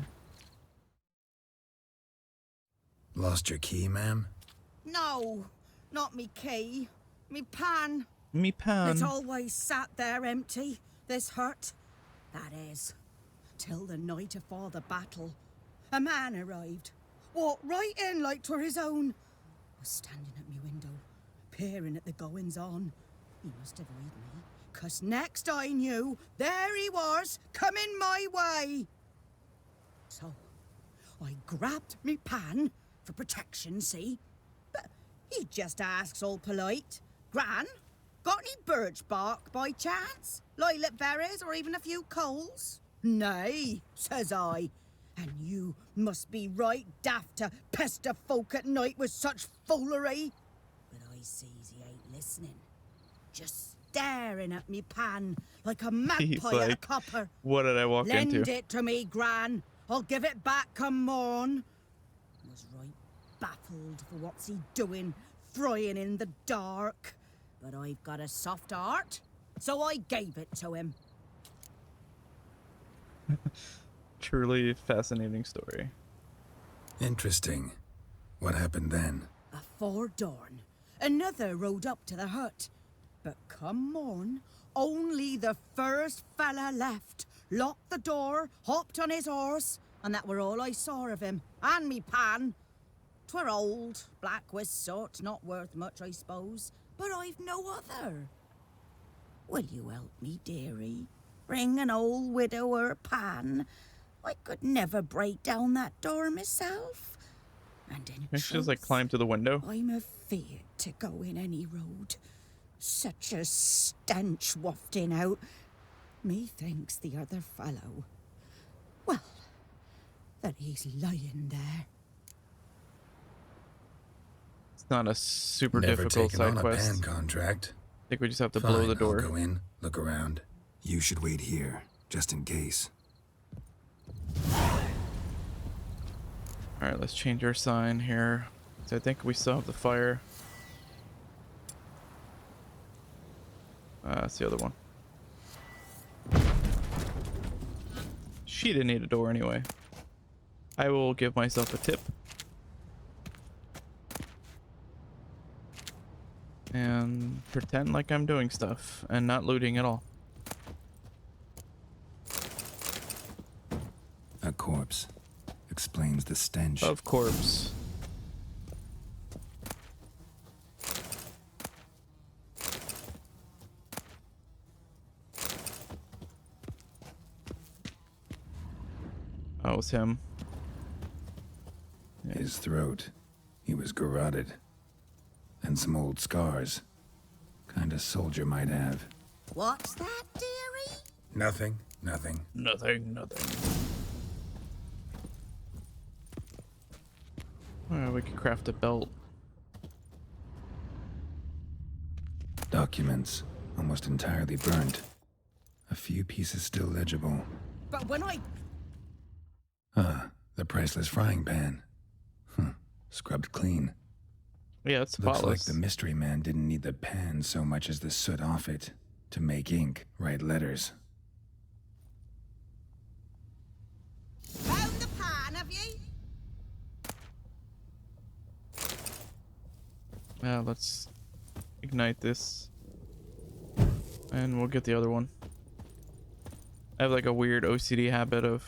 Lost your key, ma'am? No, not me key. Me pan. Me pan. It always sat there empty, this hut. That is, till the night afore the battle. A man arrived, walked right in like 'twere his own. Was standing at me window, peering at the goings-on. He must have heard me, 'cause next I knew, there he was, coming my way. So, I grabbed me pan, for protection, see? But he just asks all polite, Gran, got any birch bark by chance? Lilac berries or even a few coals? Nay, says I. And you must be right daft to pester folk at night with such foolery. But I sees he ain't listening. Just staring at me pan like a magpie at a copper. What did I walk Lend into? it to me, Gran. I'll give it back come morn. Was right baffled for what's he doing, frying in the dark. But I've got a soft heart, so I gave it to him. Truly fascinating story. Interesting. What hafpened then? Afore dawn, another rode up to the hut. But come morn, only the first fella left, locked the door, hopped on his horse, and that were all I saw of him, and me pan. 'Twere old, black with soot, not worth much, I suppose, but I've no other. Will you help me, dearie? Bring an old widower pan. I could never break down that door myself. And in Maybe she just like climbed to the window. I'm afeard to go in any road. Such a stench wafting out. Methinks the other fellow, well, that he's lying there. It's not a super Never difficult taken side on a quest. pan contract. I think we just have to Fine, blow the door. I'll go in, look around. You should wait here, just in case. Alright, let's change our sign here. So I think we still have the fire. That's the other one. She didn't need a door anyway. I will give myself a tip. And pretend like I'm doing stuff and not looting at all. A corpse. Explains the stench. Of corpse. Oh, it was him. Yeah. His throat. He was garroted. And some old scars. Kind of soldier might have. What's that, dearie? Nothing. Nothing. Nothing. We could craft a belt. Documents. Almost entirely burnt. A few pieces still legible. But when I... The priceless frying pan. Scrubbed clean. Yeah, it's Looks spotless. like the mystery man didn't need the pan so much as the soot off it to make ink, write letters. Found the pan, have you? Let's ignite this. And we'll get the other one. I have like a weird OCD habit of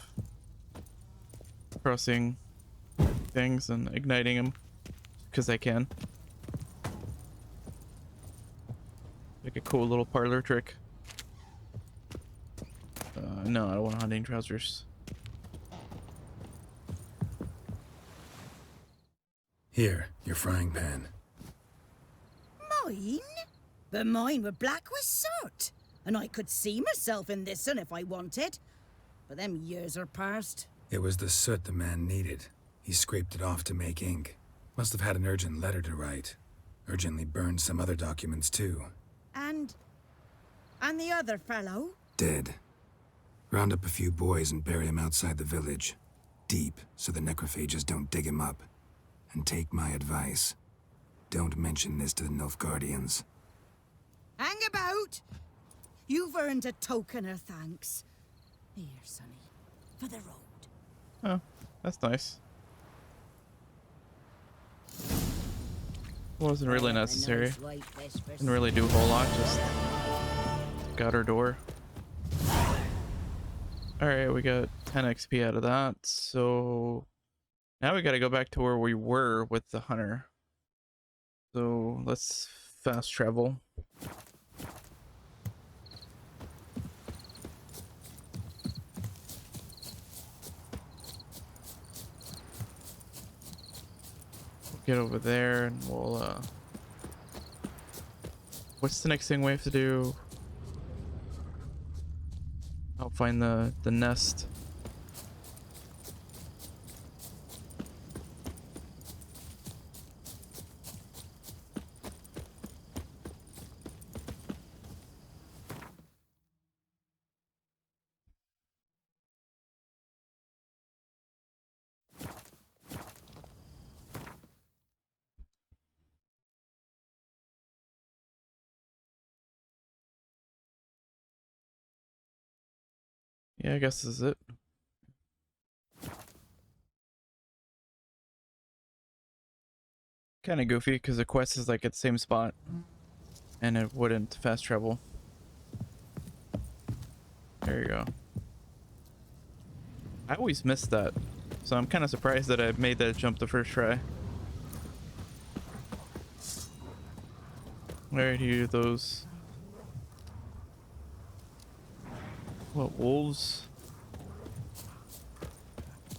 crossing things and igniting them because I can. Like a cool little parlor trick. No, I don't want hunting trousers. Here, your frying pan. Mine? But mine were black with soot. And I could see myself in this one if I wanted. But them years are past. It was the soot the man needed. He scraped it off to make ink. Must have had an urgent letter to write. Urgently burned some other documents too. And the other fellow? Dead. Round up a few boys and bury him outside the village. Deep, so the necrophages don't dig him up. And take my advice. Don't mention this to the Nilfgaardians. Hang about! You've earned a token of thanks. Here, sonny, for the road. Oh, that's nice. Wasn't really necessary. Didn't really do a whole lot, just got her door. Alright, we got 10 XP out of that, so now we gotta go back to where we were with the hunter. So let's fast travel. Get over there and we'll what's the next thing we have to do? I'll find the nest. Yeah, I guess this is it. Kind of goofy because the quest is like at the same spot and it wouldn't fast travel. There you go. I always missed that, so I'm kind of surprised that I made that jump the first try. Alright, here are those. What, wolves?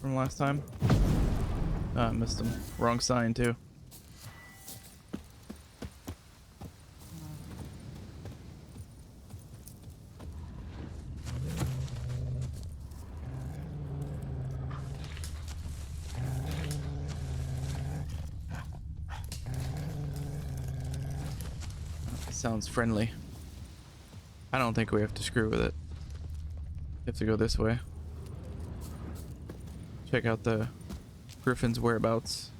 From last time? Ah, I missed them. Wrong sign, too. Sounds friendly. I don't think we have to screw with it. We have to go this way. Check out the griffin's whereabouts.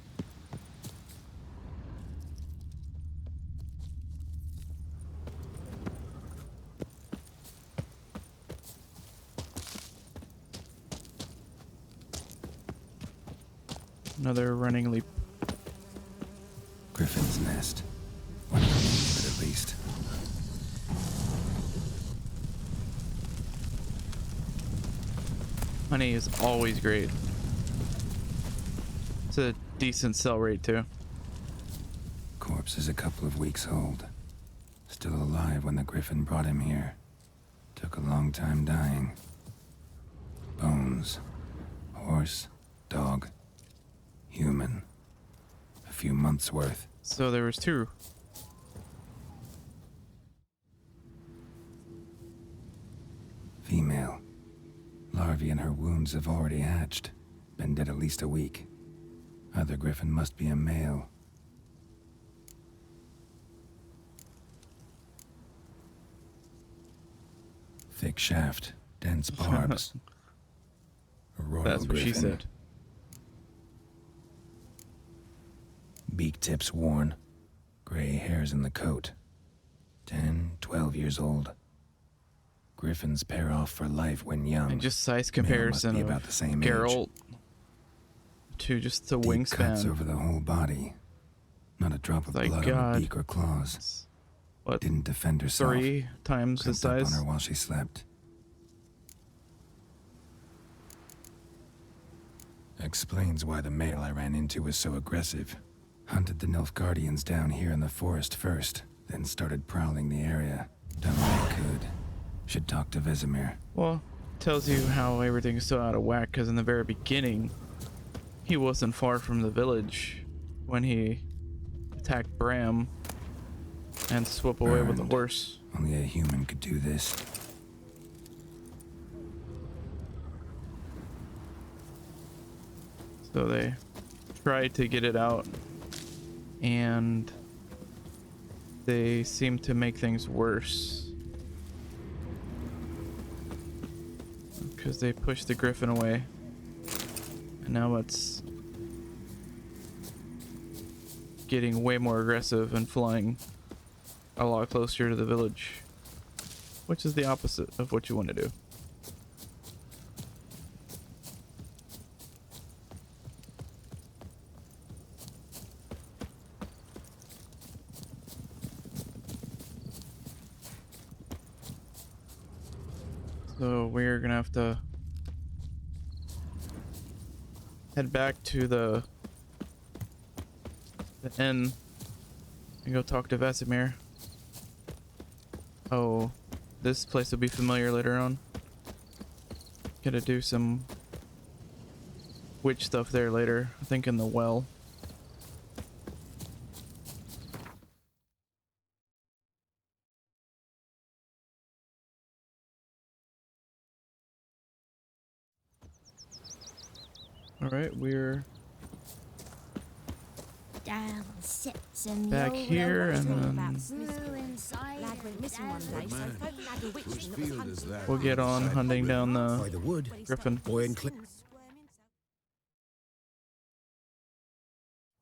Another running leap. Griffin's nest. One of them, at least. Honey is always great. It's a decent sell rate too. Corpse is a couple of weeks old. Still alive when the griffin brought him here. Took a long time dying. Bones. Horse. Dog. Human. A few months worth. So there was two. Female. Larvae in her wounds have already hatched. Been dead at least a week. Other griffin must be a male. Thick shaft. Dense barbs. A royal That's what griffin. she said. Beak tips worn. Gray hairs in the coat. 10, 12 years old. Griffins pair off for life when young. And just size Male must comparison be of about the same Geralt to just the Deep cuts wingspan. over the whole body. Not a drop of Like blood on God. her beak or claws. What? Didn't defend herself. 3 times the Crept up size. on her while she slept. Explains why the male I ran into was so aggressive. Hunted the Nilfgaardians down here in the forest first, then started prowling the area. Done what I could. Should talk to Vesemir. Well, tells you how everything's so out of whack, because in the very beginning, he wasn't far from the village when he attacked Bram and swoop away with the Burned. horse. Only a human could do this. So they tried to get it out, and they seem to make things worse. because they pushed the griffin away. And now it's getting way more aggressive and flying a lot closer to the village, which is the opposite of what you want to do. So we're gonna have to head back to the inn and go talk to Vesemir. Oh, this place will be familiar later on. Gotta do some witch stuff there later, I think in the well. Alright, we're Down sits in back the old here, and then lad went missing one day, so folk had a witch Whose field is that? we'll get on hunting down By the wood. griffin. Boy and click.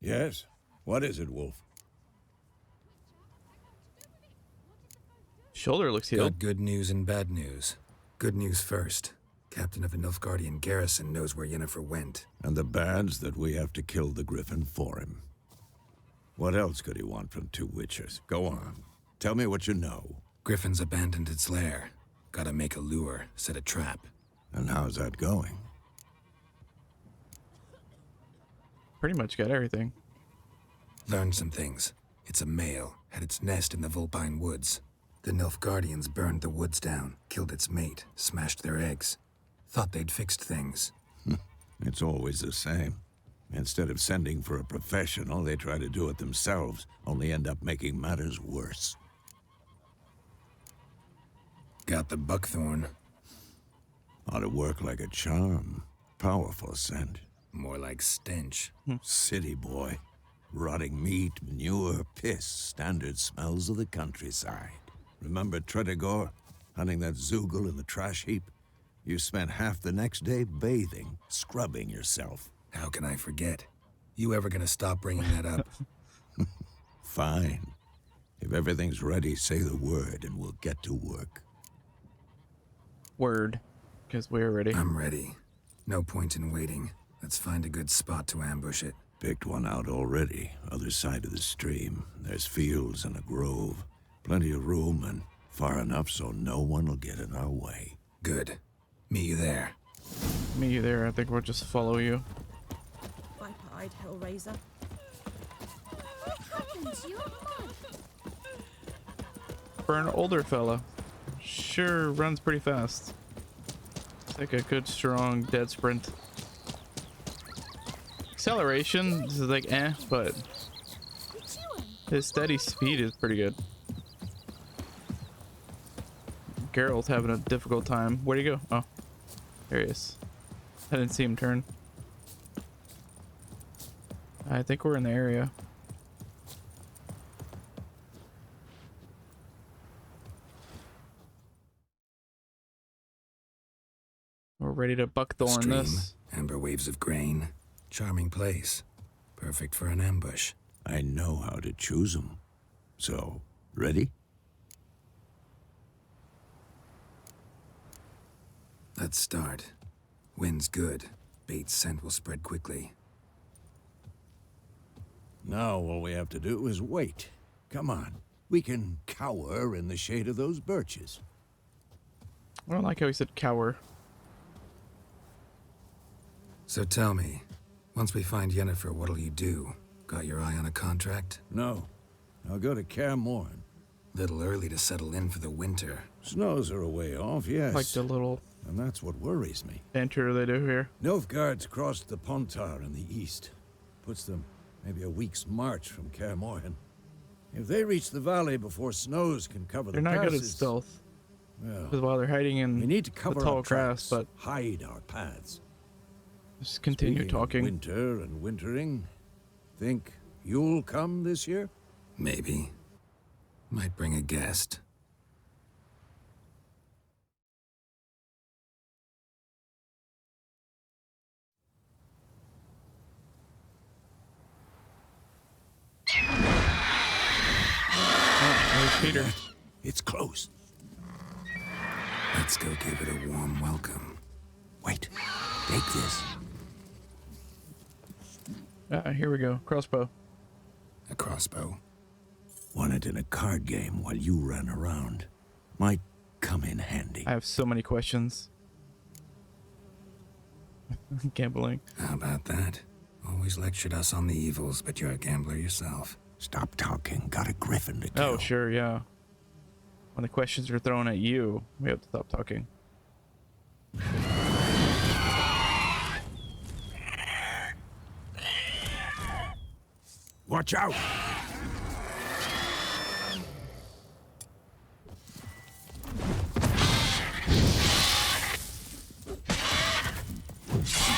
Yes? What is it, Wolf? Shoulder looks healed. Got good news and bad news. Good news first. Captain of the Nilfgaardian garrison knows where Yennefer went. And the bad's that we have to kill the griffin for him. What else could he want from two witchers? Go on. Tell me what you know. Griffin's abandoned its lair. Gotta make a lure, set a trap. And how's that going? Pretty much got everything. Learned some things. It's a male, had its nest in the Vulpine Woods. The Nilfgaardians burned the woods down, killed its mate, smashed their eggs. Thought they'd fixed things. It's always the same. Instead of sending for a professional, they try to do it themselves, only end up making matters worse. Got the buckthorn. Ought to work like a charm. Powerful scent. More like stench. City boy. Rotting meat, manure, piss. Standard smells of the countryside. Remember Tredegor? Hunting that Zoogle in the trash heap? You spent half the next day bathing, scrubbing yourself. How can I forget? You ever gonna stop bringing that up? Fine. If everything's ready, say the word and we'll get to work. Word, because we're ready. I'm ready. No point in waiting. Let's find a good spot to ambush it. Picked one out already, other side of the stream. There's fields and a grove. Plenty of room and far enough so no one will get in our way. Good. Meet you there. Meet you there. I think we'll just follow you. Viper-eyed Hellraiser. What happened to your mug? For an older fella, sure runs pretty fast. It's like a good strong dead sprint. Acceleration is like but his steady speed is pretty good. Geralt's having a difficult time. Where'd he go? Oh, there he is. I didn't see him turn. I think we're in the area. We're ready to buckthorn Stream, this. amber waves of grain. Charming place. Perfect for an ambush. I know how to choose them. So, ready? Let's start. Wind's good. Bait's scent will spread quickly. Now all we have to do is wait. Come on. We can cower in the shade of those birches. I don't like how he said cower. So tell me, once we find Yennefer, what'll you do? Got your eye on a contract? No. I'll go to Kaer Morhen. Little early to settle in for the winter. Snows are a way off, yes. Like the little And that's what worries me. banter they do here. Nilfgaard's crossed the Pontar in the east. Puts them maybe a week's march from Kaer Morhen. If they reach the valley before snows can cover They're the not passes, good at stealth. well, Because while they're hiding in we need to cover the tall our grass, tracks, but hide our paths. just continue Speaking of talking. winter and wintering. Think you'll come this year? Maybe. Might bring a guest. Peter. It's close. Let's go give it a warm welcome. Wait. Take this. Here we go. Crossbow. A crossbow? Won it in a card game while you ran around. Might come in handy. I have so many questions. Gambling. How about that? Always lectured us on the evils, but you're a gambler yourself. Stop talking. Got a griffin to kill. Oh, sure, yeah. When the questions are thrown at you, we have to stop talking. Watch out!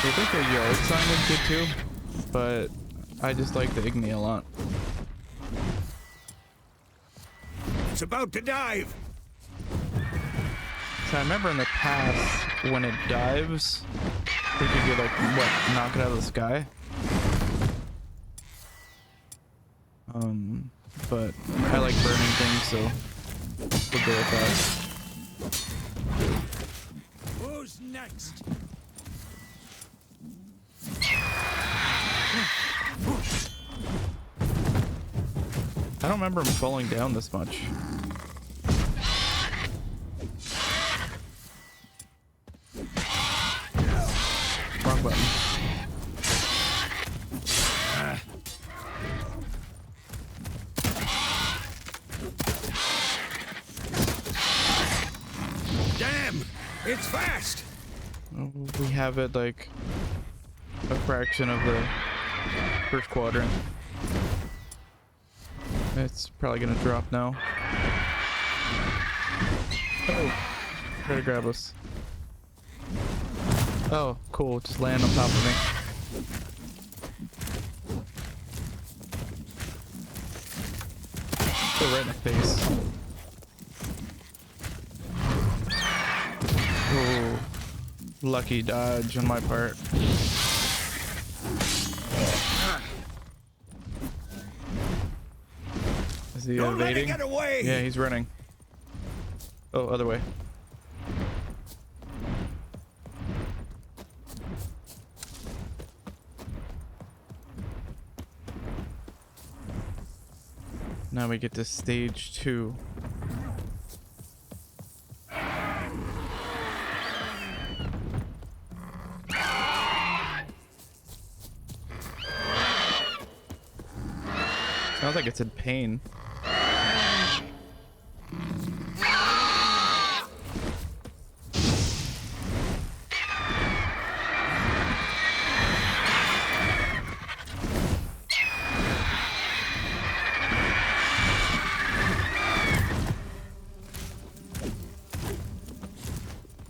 I think the yard sign is good too, but I just like the Igni a lot. It's about to dive! So I remember in the past, when it dives, they could get like, what, knock it out of the sky? But I like burning things, so we'll go with that. Who's next? I don't remember him falling down this much. Wrong button. Damn! It's fast! We have it like a fraction of the first quadrant. It's probably gonna drop now. Oh, try to grab us. Oh, cool. Just land on top of me. Go right in the face. Oh, lucky dodge on my part. Is he Don't let it evading? get away! Yeah, he's running. Oh, other way. Now we get to stage 2. Sounds like it's in pain.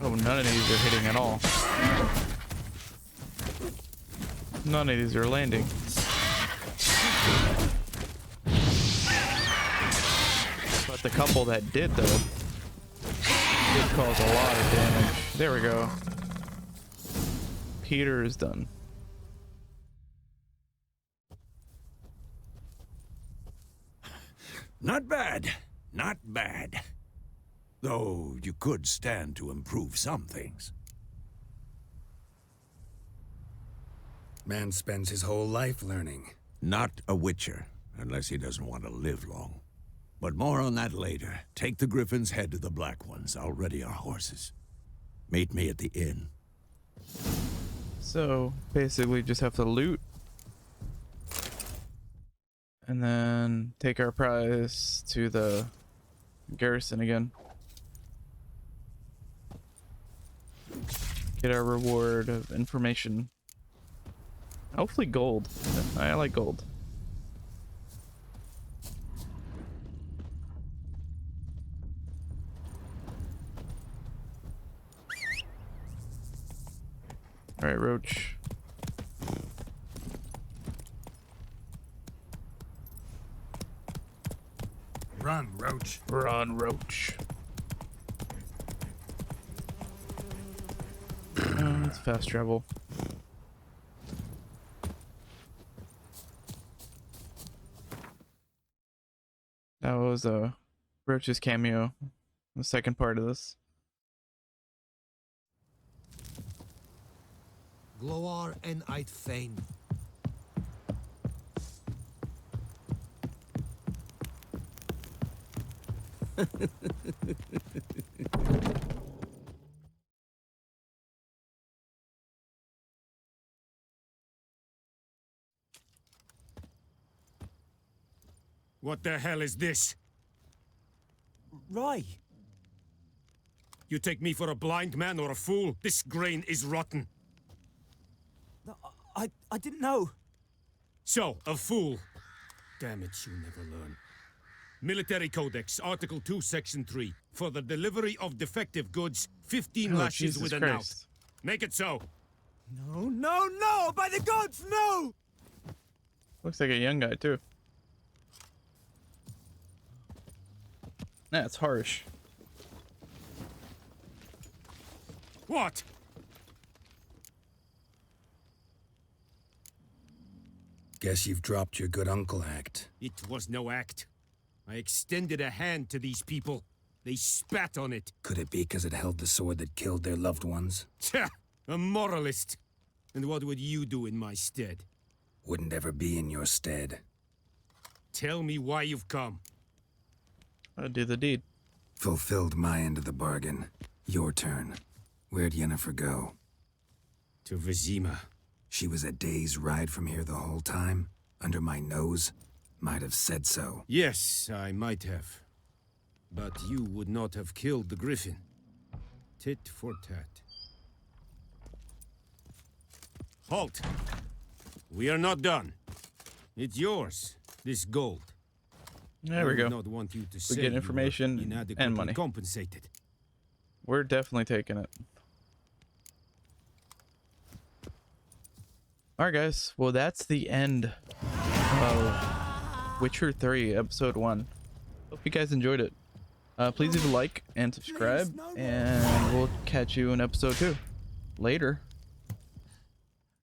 Oh, none of these are hitting at all. None of these are landing. But the couple that did, though, did cause a lot of damage. There we go. Peter is done. Not bad. Not bad. Though you could stand to improve some things. Man spends his whole life learning. Not a witcher, unless he doesn't want to live long. But more on that later. Take the Griffin's head to the Black Ones. I'll ready our horses. Meet me at the inn. So, basically just have to loot. And then take our prize to the garrison again. Get our reward of information. Hopefully gold. I like gold. Alright, Roach. Run, Roach. Run, Roach. It's fast travel. That was a Roach's cameo, the second part of this. Gloar en uit fein. What the hell is this? Rye. You take me for a blind man or a fool? This grain is rotten. I didn't know. So, a fool. Damn it, you never learn. Military Codex, Article 2, Section 3. For the delivery of defective goods, 15 lashes Jesus with a Christ. knout. Make it so. No, no, no! By the gods, no! Looks like a young guy too. That's harsh. What? Guess you've dropped your good uncle act. It was no act. I extended a hand to these people. They spat on it. Could it be because it held the sword that killed their loved ones? Tja, a moralist. And what would you do in my stead? Wouldn't ever be in your stead. Tell me why you've come. I'll do the deed. Fulfilled my end of the bargain. Your turn. Where'd Yennefer go? To Vesemir. She was a day's ride from here the whole time? Under my nose? Might have said so. Yes, I might have. But you would not have killed the griffin. Tit for tat. Halt! We are not done. It's yours, this gold. There we I go. would not want you to say We get you were information inadequately and money. compensated. We're definitely taking it. Alright guys, well that's the end of Witcher 3 episode 1. Hope you guys enjoyed it. Please leave a like and subscribe, and we'll catch you in episode 2. Later.